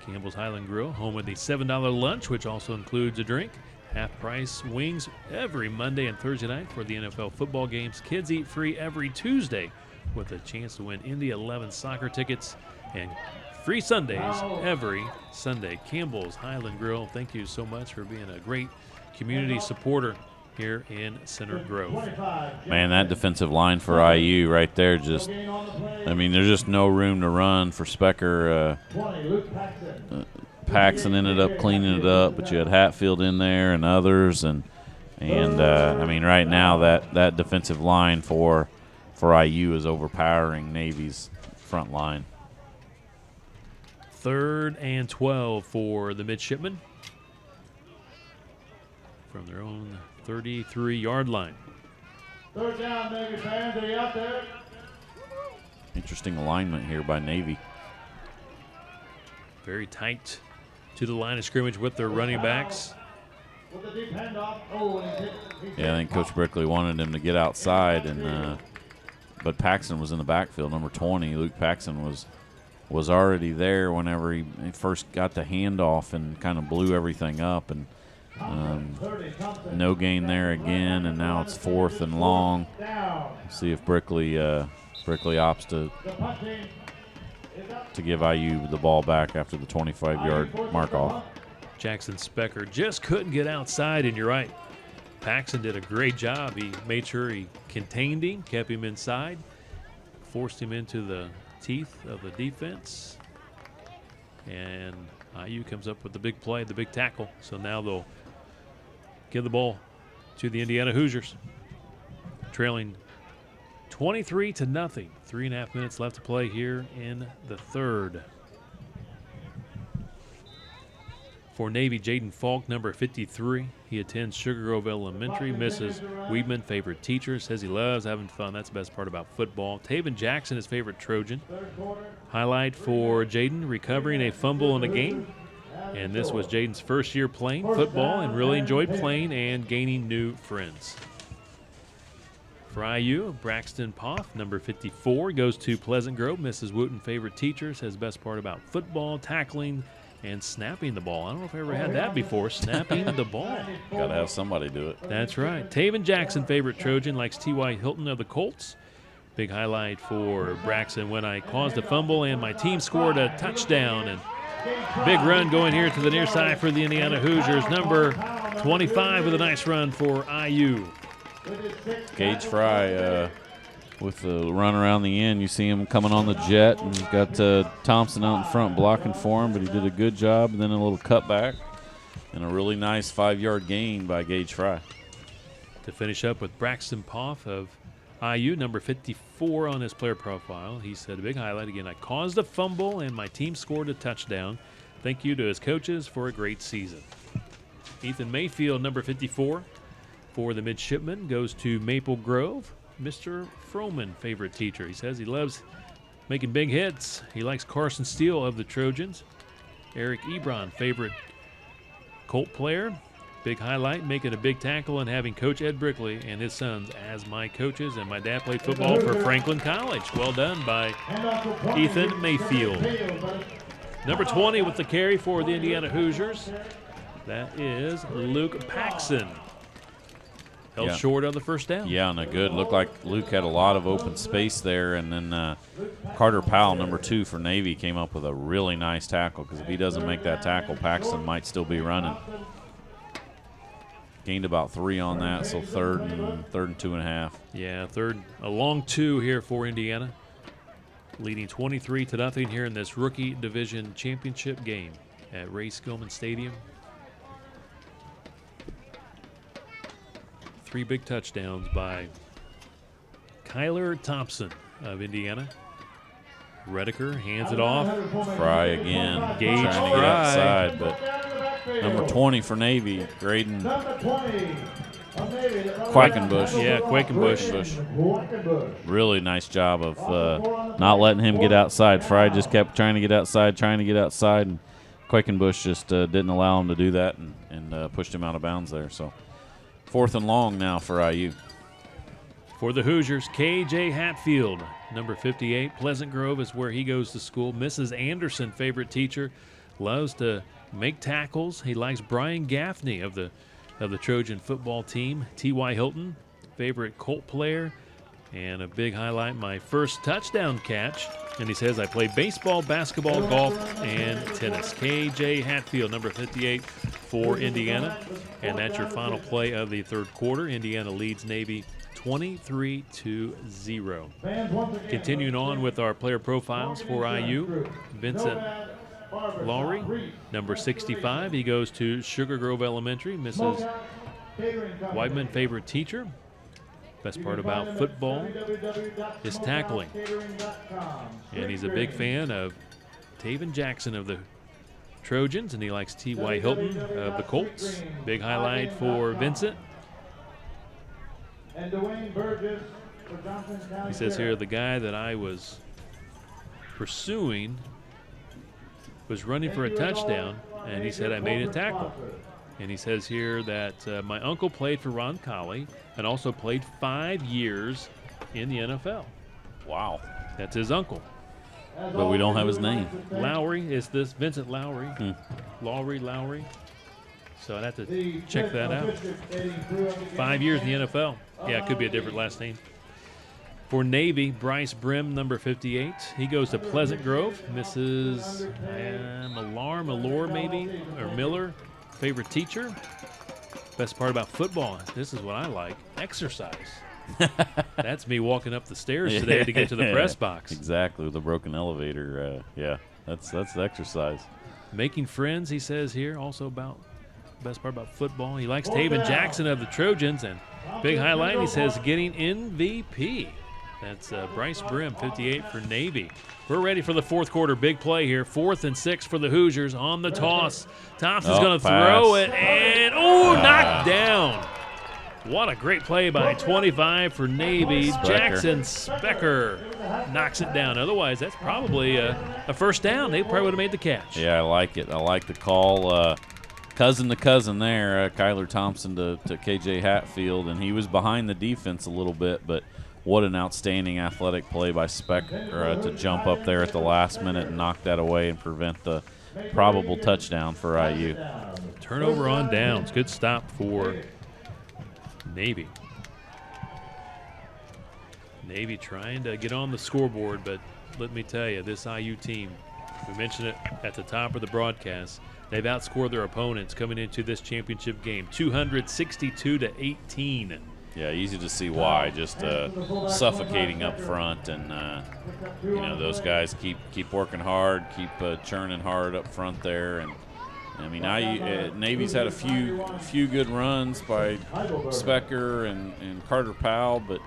Campbell's Highland Grill, home with the $7 lunch, which also includes a drink. Half-price wings every Monday and Thursday night for the NFL football games. Kids eat free every Tuesday with a chance to win Indy 11 soccer tickets. And free Sundays every Sunday. Campbell's Highland Grill, thank you so much for being a great community supporter here in Center Grove. Man, that defensive line for IU right there just, I mean, there's just no room to run for Specker. Paxson ended up cleaning it up, but you had Hatfield in there and others, and I mean, right now that defensive line for IU is overpowering Navy's front line. 3rd and 12 for the midshipmen from their own 33-yard line. 3rd down, Navy fans. Are you out there? Interesting alignment here by Navy. Very tight to the line of scrimmage with their running backs. Yeah, I think Coach Brickley wanted him to get outside, but Paxson was in the backfield. Number 20, Luke Paxson was already there whenever he first got the handoff and kind of blew everything up. And no gain there again, and now it's 4th and long. See if Brickley opts to give IU the ball back after the 25-yard mark off. Jackson Specker just couldn't get outside, and you're right. Paxson did a great job. He made sure he contained him, kept him inside, forced him into the teeth of the defense, and IU comes up with the big play, the big tackle. So now they'll give the ball to the Indiana Hoosiers, trailing 23-0. 3.5 minutes left to play here in the 3rd. For Navy, Jaden Falk, number 53. He attends Sugar Grove Elementary. Mrs. Weedman, favorite teacher, says he loves having fun. That's the best part about football. Taven Jackson, his favorite Trojan. Highlight for Jaden, recovering a fumble in a game. And this was Jaden's first year playing football and really enjoyed playing and gaining new friends. For IU, Braxton Poff, number 54, goes to Pleasant Grove. Mrs. Wooten, favorite teacher, says best part about football, tackling, and snapping the ball. I don't know if I ever had that before, snapping the ball. Got to have somebody do it. That's right. Taven Jackson, favorite Trojan, likes T.Y. Hilton of the Colts. Big highlight for Braxton when I caused a fumble and my team scored a touchdown. And big run going here to the near side for the Indiana Hoosiers. Number 25 with a nice run for IU. Gage Fry with the run around the end. You see him coming on the jet, and he's got Thompson out in front blocking for him, but he did a good job. And then a little cutback and a really nice 5-yard gain by Gage Fry. To finish up with Braxton Poff of IU, number 54 on his player profile. He said a big highlight again. I caused a fumble and my team scored a touchdown. Thank you to his coaches for a great season. Ethan Mayfield, number 54 for the midshipmen, goes to Maple Grove. Mr. Froman, favorite teacher. He says he loves making big hits. He likes Carson Steele of the Trojans. Eric Ebron, favorite Colt player. Big highlight, making a big tackle and having Coach Ed Brickley and his sons as my coaches. And my dad played football for Franklin College. Well done by Ethan Mayfield. Number 20 with the carry for the Indiana Hoosiers. That is Luke Paxson. Held short of the first down. Yeah, and a good. Looked like Luke had a lot of open space there. And then Carter Powell, number 2 for Navy, came up with a really nice tackle, because if he doesn't make that tackle, Paxton might still be running. Gained about 3 on that, so third and 2.5. Yeah, a long 2 here for Indiana, leading 23-0 here in this rookie division championship game at Ray Skillman Stadium. 3 big touchdowns by Kyler Thompson of Indiana. Redeker hands it off. Fry again. Gage trying to get outside, but number 20 for Navy, Graydon Quakenbush. Yeah, Quakenbush. Really nice job of not letting him get outside. Fry just kept trying to get outside, and Quakenbush just didn't allow him to do that and pushed him out of bounds there. So 4th and long now for IU. For the Hoosiers, K.J. Hatfield, number 58. Pleasant Grove is where he goes to school. Mrs. Anderson, favorite teacher, loves to make tackles. He likes Brian Gaffney of the Trojan football team. T.Y. Hilton, favorite Colt player. And a big highlight, my first touchdown catch. And he says, I play baseball, basketball, golf, and tennis. K.J. Hatfield, number 58 for Indiana. And that's your final play of the third quarter. Indiana leads Navy 23-0. Continuing on with our player profiles for IU, Vincent Lowry, number 65. He goes to Sugar Grove Elementary. Mrs. Weidman, favorite teacher. Best part about football is tackling. And he's a big fan of Taven Jackson of the Trojans, and he likes T.Y. Hilton of the Colts. Big highlight for Vincent. He says here, the guy that I was pursuing was running for a touchdown, and he said I made a tackle. And he says here that my uncle played for Ron Colley and also played 5 years in the NFL. Wow. That's his uncle. But we don't have his name. Lowry, is this Vincent Lowry? Lowry. So I'd have to check that out. 5 years in the NFL. Yeah, it could be a different last name. For Navy, Bryce Brim, number 58. He goes to Pleasant Grove. Mrs. Miller, maybe, or Miller, favorite teacher. Best part about football, this is what I like, exercise. That's me walking up the stairs today to get to the press box. Exactly, with a broken elevator. Yeah, that's the exercise. Making friends, he says here, also about best part about football. He likes Taven Jackson of the Trojans, and big highlight, he says getting MVP. That's Bryce Brim, 58 for Navy. We're ready for the fourth quarter. Big play here. 4th and 6 for the Hoosiers on the toss. Thompson's going to throw it, and knocked down. What a great play by 25 for Navy. Jackson Specker knocks it down. Otherwise, that's probably a first down. They probably would have made the catch. Yeah, I like it. I like the call. Cousin to cousin there, Kyler Thompson to KJ Hatfield, and he was behind the defense a little bit, but what an outstanding athletic play by Specker to jump up there at the last minute and knock that away and prevent the probable touchdown for IU. Turnover on downs. Good stop for Navy. Navy trying to get on the scoreboard, but let me tell you, this IU team, we mentioned it at the top of the broadcast, they've outscored their opponents coming into this championship game, 262-18. Yeah, easy to see why. Just suffocating up front, and those guys keep working hard, keep churning hard up front there, and I mean, Navy's had a few good runs by Specker and Carter Powell, but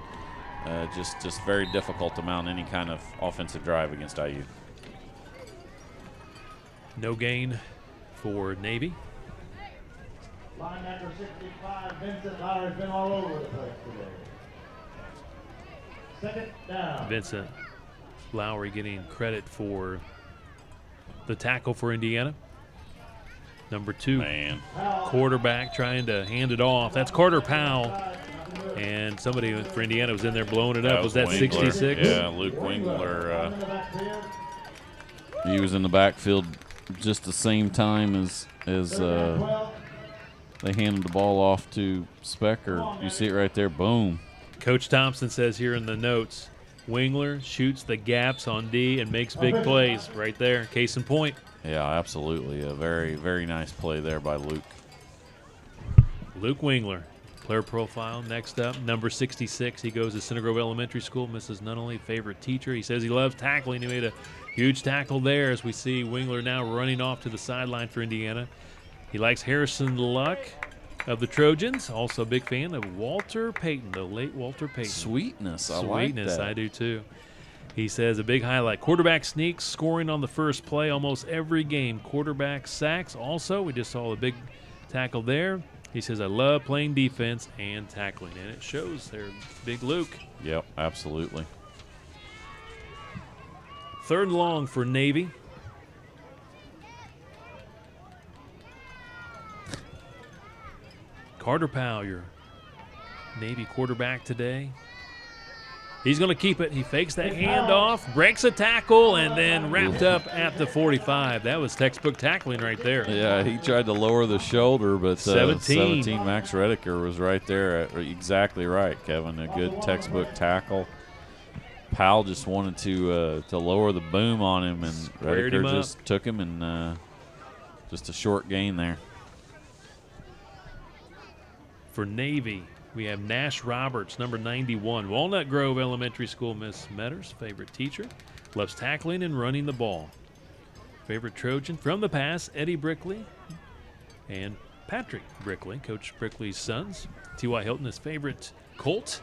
just very difficult to mount any kind of offensive drive against IU. No gain for Navy. Linebacker 65, Vincent Lowry has been all over the place today. 2nd down. Vincent Lowry getting credit for the tackle for Indiana. Number 2, quarterback trying to hand it off. That's Carter Powell. And somebody for Indiana was in there blowing it up. Was that 66? Yeah, Luke Wingler. He was in the backfield just the same time as they handed the ball off to Specker. You see it right there, boom. Coach Thompson says here in the notes, Wingler shoots the gaps on D and makes big plays right there. Case in point. Yeah, absolutely. A very, very nice play there by Luke. Luke Wingler, player profile. Next up, number 66. He goes to Center Grove Elementary School. Mrs. Nunnally, favorite teacher. He says he loves tackling. He made a huge tackle there as we see Wingler now running off to the sideline for Indiana. He likes Harrison Luck of the Trojans. Also a big fan of Walter Payton, the late Walter Payton. Sweetness, I like that. Sweetness, I do too. He says a big highlight. Quarterback sneaks, scoring on the first play almost every game. Quarterback sacks also. We just saw a big tackle there. He says, I love playing defense and tackling, and it shows there, Big Luke. Yep, absolutely. 3rd and long for Navy. Carter Powell, your Navy quarterback today. He's going to keep it. He fakes that handoff, breaks a tackle, and then wrapped up at the 45. That was textbook tackling right there. Yeah, he tried to lower the shoulder, but 17 Max Redeker was right there. Exactly right, Kevin. A good textbook tackle. Powell just wanted to lower the boom on him, and Redeker just took him, and just a short gain there. For Navy, we have Nash Roberts, number 91. Walnut Grove Elementary School, Miss Metters, favorite teacher. Loves tackling and running the ball. Favorite Trojan from the pass, Eddie Brickley and Patrick Brickley, Coach Brickley's sons. T.Y. Hilton, his favorite Colt.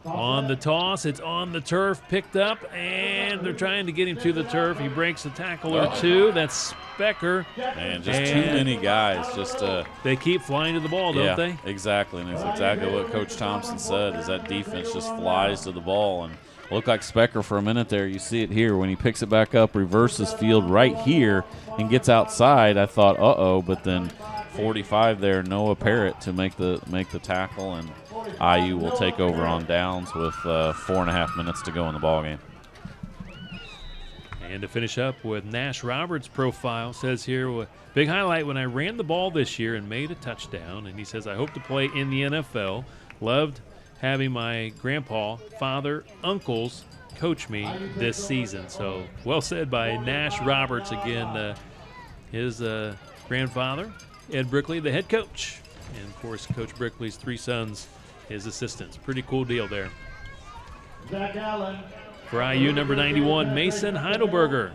On the toss, it's on the turf, picked up, and they're trying to get him to the turf. He breaks a tackle or two. That's Specker. And just too many guys. They keep flying to the ball, don't they? Exactly, and it's exactly what Coach Thompson said, is that defense just flies to the ball. And looked like Specker for a minute there. You see it here when he picks it back up, reverses field right here, and gets outside. I thought, uh-oh, but then 45 there, Noah Parrott to make the tackle, and IU will take over on downs with 4.5 minutes to go in the ballgame. And to finish up with Nash Roberts' profile, says here, big highlight when I ran the ball this year and made a touchdown. And he says, I hope to play in the NFL. Loved having my grandpa, father, uncles coach me this season. So well said by Nash Roberts. Again, his grandfather, Ed Brickley, the head coach. And, of course, Coach Brickley's 3 sons, his assistants. Pretty cool deal there. Zach Allen. For IU, number 91, Mason Heidelberger.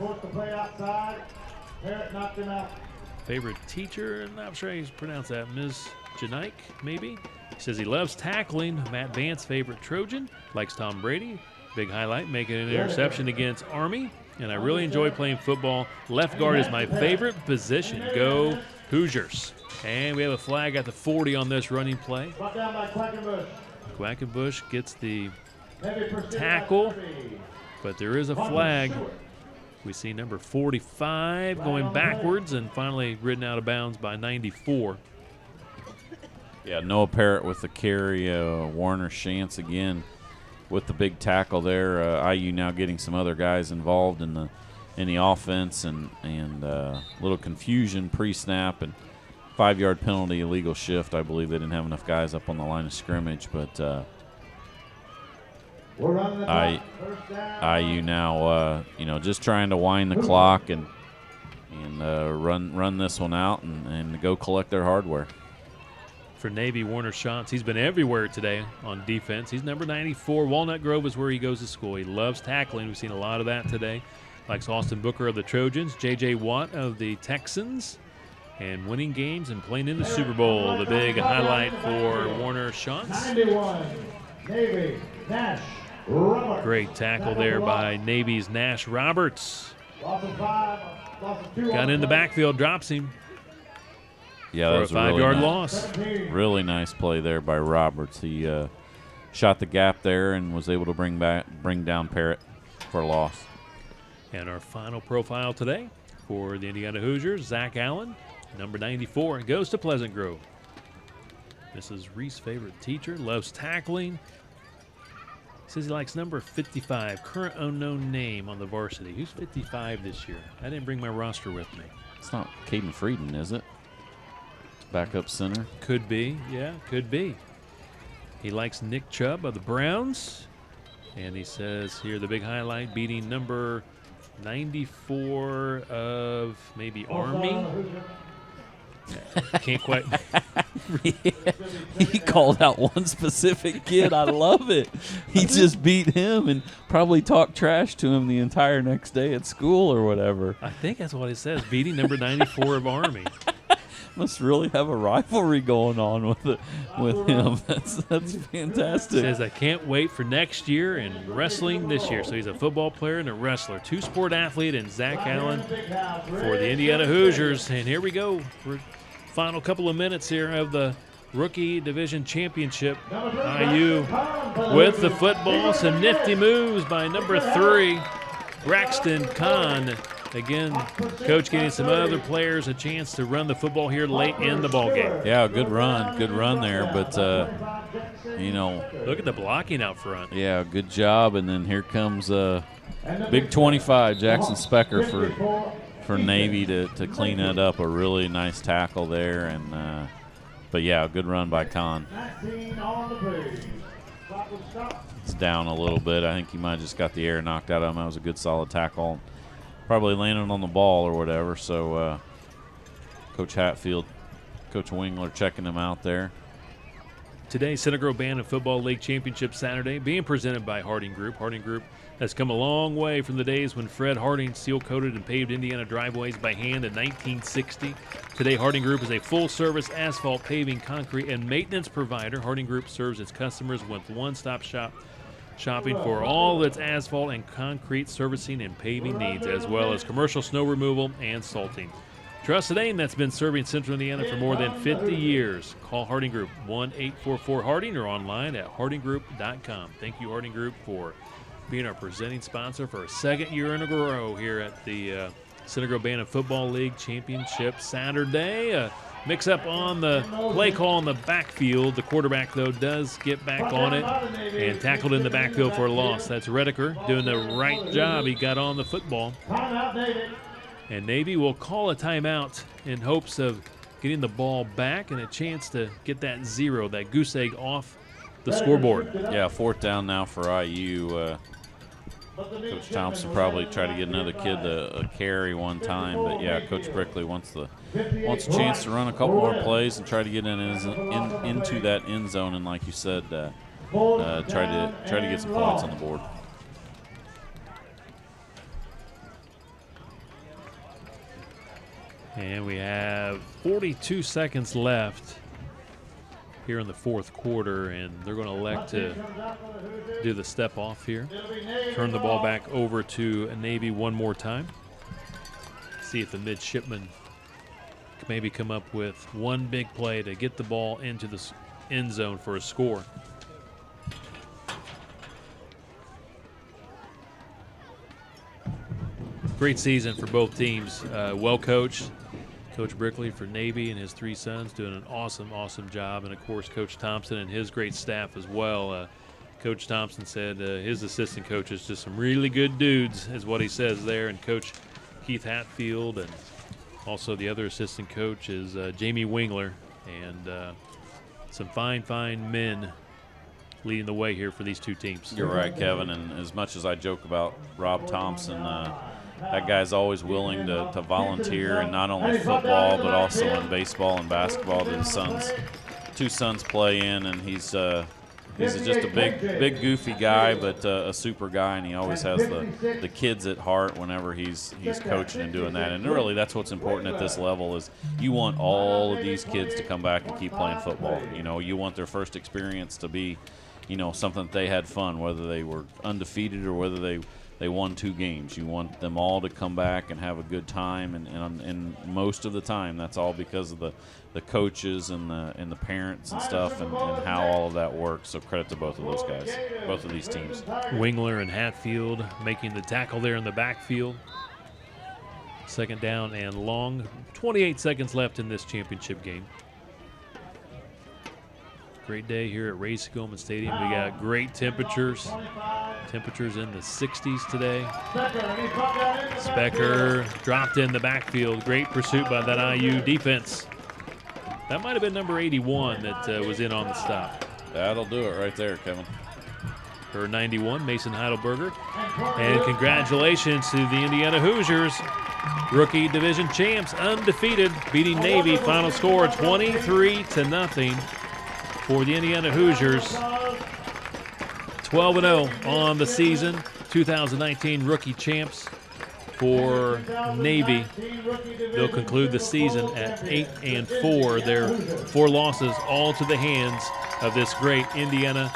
Favorite teacher, not sure how you pronounce that, Ms. Janike, maybe? He says he loves tackling. Matt Vance, favorite Trojan. Likes Tom Brady. Big highlight, making an interception against Army. And I really enjoy playing football. Left guard is my favorite position. Go Hoosiers. And we have a flag at the 40 on this running play. Quackenbush gets the tackle, but there is a flag. We see number 45 going backwards and finally ridden out of bounds by 94. Yeah, Noah Parrott with the carry. Warner Shantz again with the big tackle there. IU now getting some other guys involved in the offense, and little confusion pre-snap and 5-yard penalty, illegal shift. I believe they didn't have enough guys up on the line of scrimmage, but IU now, just trying to wind the clock and run this one out and go collect their hardware. For Navy, Warner Shantz, he's been everywhere today on defense. He's number 94. Walnut Grove is where he goes to school. He loves tackling. We've seen a lot of that today. Likes Austin Booker of the Trojans, J.J. Watt of the Texans, and winning games and playing in the Super Bowl. The big highlight for Warner Shantz. 91, Navy, Nash Roberts. Great tackle there by Navy's Nash Roberts. Got in the backfield, drops him. Yeah, that was a 5-yard really loss. Really nice play there by Roberts. He shot the gap there and was able to bring down Parrott for a loss. And our final profile today for the Indiana Hoosiers, Zach Allen, number 94, goes to Pleasant Grove. Mrs. Reese' favorite teacher, loves tackling. Says he likes number 55, current unknown name on the varsity. Who's 55 this year? I didn't bring my roster with me. It's not Caden Frieden, is it? Backup center. Could be, yeah, could be. He likes Nick Chubb of the Browns. And he says here the big highlight, beating number 94 of maybe Army. Can't quite. He called out one specific kid. I love it. He just beat him and probably talked trash to him the entire next day at school or whatever. I think that's what it says, beating number 94 of Army. Must really have a rivalry going on with him. That's fantastic. Says I can't wait for next year and wrestling this year. So he's a football player and a wrestler, 2-sport athlete, and Zach Allen for the Indiana Hoosiers. And here we go. We're final couple of minutes here of the Rookie Division Championship. IU with the football. Some nifty moves by number 3, Braxton Kahn. Again, Coach getting some other players a chance to run the football here late in the ballgame. Yeah, good run there. But, look at the blocking out front. Yeah, good job. And then here comes big 25, Jackson Specker for Navy to clean that up. A really nice tackle there. And but, yeah, good run by Kahn. It's down a little bit. I think he might have just got the air knocked out of him. That was a good, solid tackle. Probably landed on the ball or whatever. So Coach Hatfield, Coach Wingler checking him out there. Today, Center Grove Bantam Football League Championship Saturday being presented by Harding Group. Harding Group has come a long way from the days when Fred Harding seal-coated and paved Indiana driveways by hand in 1960. Today, Harding Group is a full-service asphalt, paving, concrete, and maintenance provider. Harding Group serves its customers with one-stop shopping for all its asphalt and concrete servicing and paving needs, as well as commercial snow removal and salting. Trusted name that's been serving Central Indiana for more than 50 years. Call Harding Group, 1-844-HARDING, or online at hardinggroup.com. Thank you, Harding Group, for being our presenting sponsor for a second year in a row here at the Center Grove Bantam Football League Championship Saturday. Mix-up on the play call in the backfield. The quarterback, though, does get back on it and tackled in the backfield for a loss. That's Redeker doing the right job. He got on the football. And Navy will call a timeout in hopes of getting the ball back and a chance to get that zero, that goose egg, off the scoreboard. Yeah, 4th down now for IU. Coach Thompson probably tried to get another kid a carry one time, but yeah, Coach Brickley wants a chance to run a couple more plays and try to get into that end zone, and like you said, try to get some points on the board. And we have 42 seconds left here in the 4th quarter, and they're going to elect to do the step off here. Turn the ball back over to Navy one more time. See if the midshipmen can maybe come up with one big play to get the ball into the end zone for a score. Great season for both teams. Well coached. Coach Brickley for Navy and his 3 sons doing an awesome job. And, of course, Coach Thompson and his great staff as well. Coach Thompson said his assistant coaches just some really good dudes is what he says there. And Coach Keith Hatfield and also the other assistant coach is Jamie Wingler. And some fine men leading the way here for these two teams. You're right, Kevin. And as much as I joke about Rob Thompson, that guy's always willing to volunteer in not only football but also in baseball and basketball that his 2 sons play in, and he's just a big goofy guy, but a super guy, and he always has the kids at heart whenever he's coaching and doing that. And really, that's what's important at this level is you want all of these kids to come back and keep playing football. You know, you want their first experience to be, you know, something that they had fun, whether they were undefeated or whether they won 2 games. You want them all to come back and have a good time, and most of the time that's all because of the coaches and the parents and stuff and how all of that works. So credit to both of those guys, both of these teams. Wingler and Hatfield making the tackle there in the backfield. 2nd down and long. 28 seconds left in this championship game. Great day here at Ray Skillman Stadium. We got great temperatures. Temperatures in the 60s today. Specker dropped in the backfield. Great pursuit by that IU defense. That might have been number 81 that was in on the stop. That'll do it right there, Kevin. For 91, Mason Heidelberger. And congratulations to the Indiana Hoosiers. Rookie division champs, undefeated, beating Navy. Final score 23-0. For the Indiana Hoosiers, 12-0 on the season, 2019 rookie champs for Navy. They'll conclude the season at 8-4. Their 4 losses all to the hands of this great Indiana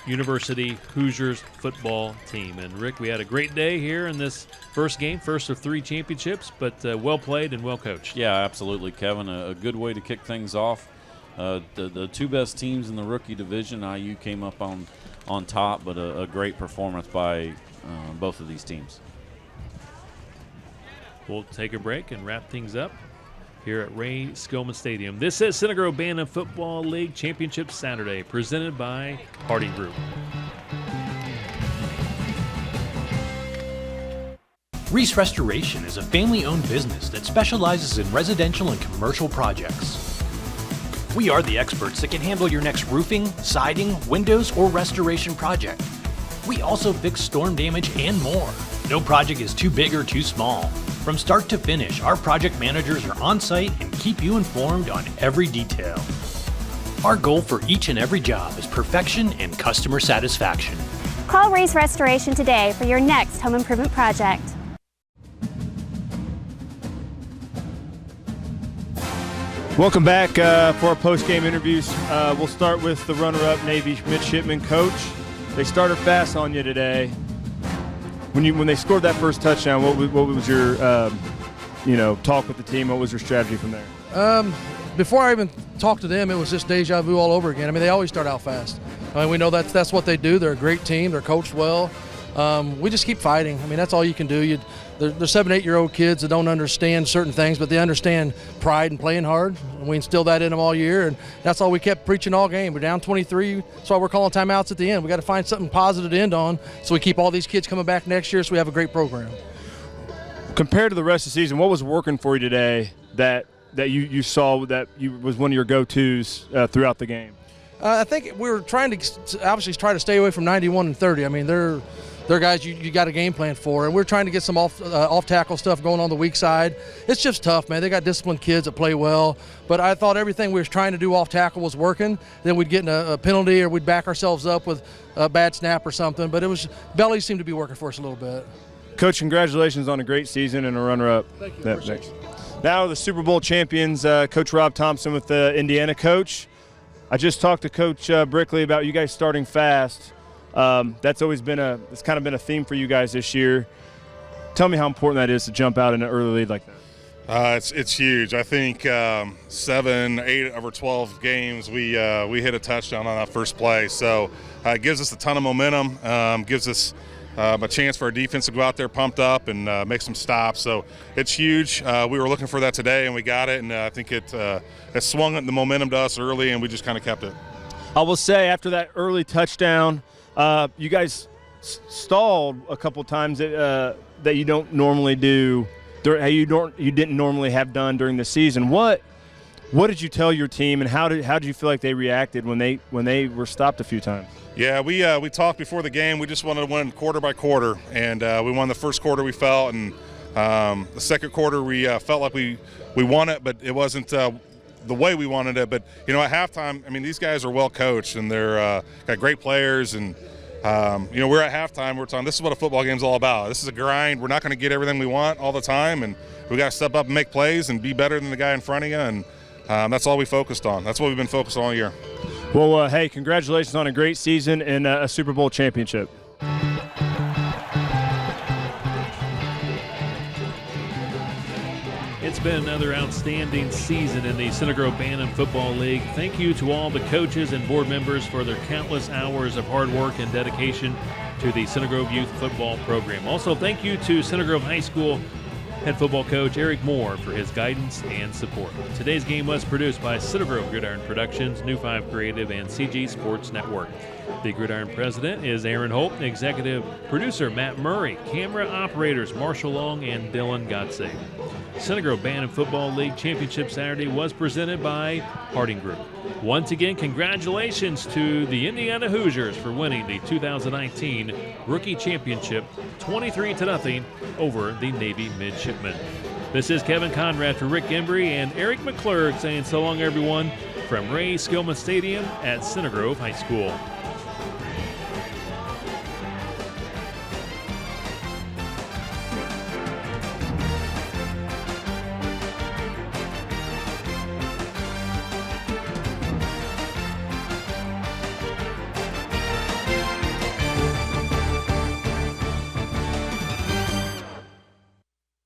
University Hoosiers football team. And Rick, we had a great day here in this first game, first of 3 championships, but well played and well coached. Yeah, absolutely, Kevin. A good way to kick things off. The 2 best teams in the rookie division, IU came up on top, but a great performance by both of these teams. We'll take a break and wrap things up here at Ray Skillman Stadium. This is Center Grove Bantam Football League Championship Saturday, presented by Harding Group. Reese Restoration is a family-owned business that specializes in residential and commercial projects. We are the experts that can handle your next roofing, siding, windows, or restoration project. We also fix storm damage and more. No project is too big or too small. From start to finish, our project managers are on site and keep you informed on every detail. Our goal for each and every job is perfection and customer satisfaction. Call Reese Restoration today for your next home improvement project. Welcome back for our post-game interviews. We'll start with the runner-up Navy midshipman coach. They started fast on you today. When they scored that first touchdown, what was your talk with the team? What was your strategy from there? Before I even talked to them, it was just deja vu all over again. I mean, they always start out fast. I mean, we know that's what they do. They're a great team. They're coached well. We just keep fighting. I mean, that's all you can do. They're 7, 8-year-old kids that don't understand certain things, but they understand pride and playing hard. And we instilled that in them all year, and that's all we kept preaching all game. We're down 23. That's why we're calling timeouts at the end. We got to find something positive to end on, so we keep all these kids coming back next year, so we have a great program. Compared to the rest of the season, what was working for you today that you saw that was one of your go-tos throughout the game? I think we were trying to obviously try to stay away from 91 and 30. I mean, they're guys you got a game plan for, and we're trying to get some off tackle stuff going on the weak side. It's just tough, man. They got disciplined kids that play well, but I thought everything we was trying to do off tackle was working. Then we'd get in a penalty, or we'd back ourselves up with a bad snap or something. But belly seemed to be working for us a little bit. Coach, congratulations on a great season and a runner-up. Thank you. Thanks. Now the Super Bowl champions, Coach Rob Thompson with the Indiana coach. I just talked to Coach Brickley about you guys starting fast. That's always been it's kind of been a theme for you guys this year. Tell me how important that is to jump out in an early lead like that. It's huge. I think 7, 8 over 12 games we hit a touchdown on that first play. So it gives us a ton of momentum. Gives us a chance for our defense to go out there pumped up and make some stops. So it's huge. We were looking for that today, and we got it. And I think it swung the momentum to us early, and we just kind of kept it. I will say after that early touchdown, you guys stalled a couple times that you don't normally do. You didn't normally have done during the season. What did you tell your team, and how did you feel like they reacted when they were stopped a few times? Yeah, we talked before the game. We just wanted to win quarter by quarter, and we won the first quarter. We felt, and the second quarter we felt like we won it, but it wasn't the way we wanted it. But at halftime, I mean, these guys are well coached, and they're got great players, and we're at halftime. We're talking. This is what a football game's all about. This is a grind. We're not going to get everything we want all the time, and we got to step up and make plays and be better than the guy in front of you. And that's all we focused on. That's what we've been focused on all year. Well, hey, congratulations on a great season and a Super Bowl championship. It's been another outstanding season in the Center Grove Bantam Football League. Thank you to all the coaches and board members for their countless hours of hard work and dedication to the Center Grove Youth Football Program. Also, thank you to Center Grove High School head football coach Eric Moore for his guidance and support. Today's game was produced by Center Grove Gridiron Productions, New 5 Creative, and CG Sports Network. The Gridiron president is Aaron Holt, executive producer Matt Murray, camera operators Marshall Long and Dylan Gotze. Center Grove Bantam Football League Championship Saturday was presented by Harding Group. Once again, congratulations to the Indiana Hoosiers for winning the 2019 Rookie Championship 23-0 over the Navy Midshipmen. This is Kevin Conrad for Rick Embry and Eric McClurg saying so long, everyone, from Ray Skillman Stadium at Center Grove High School.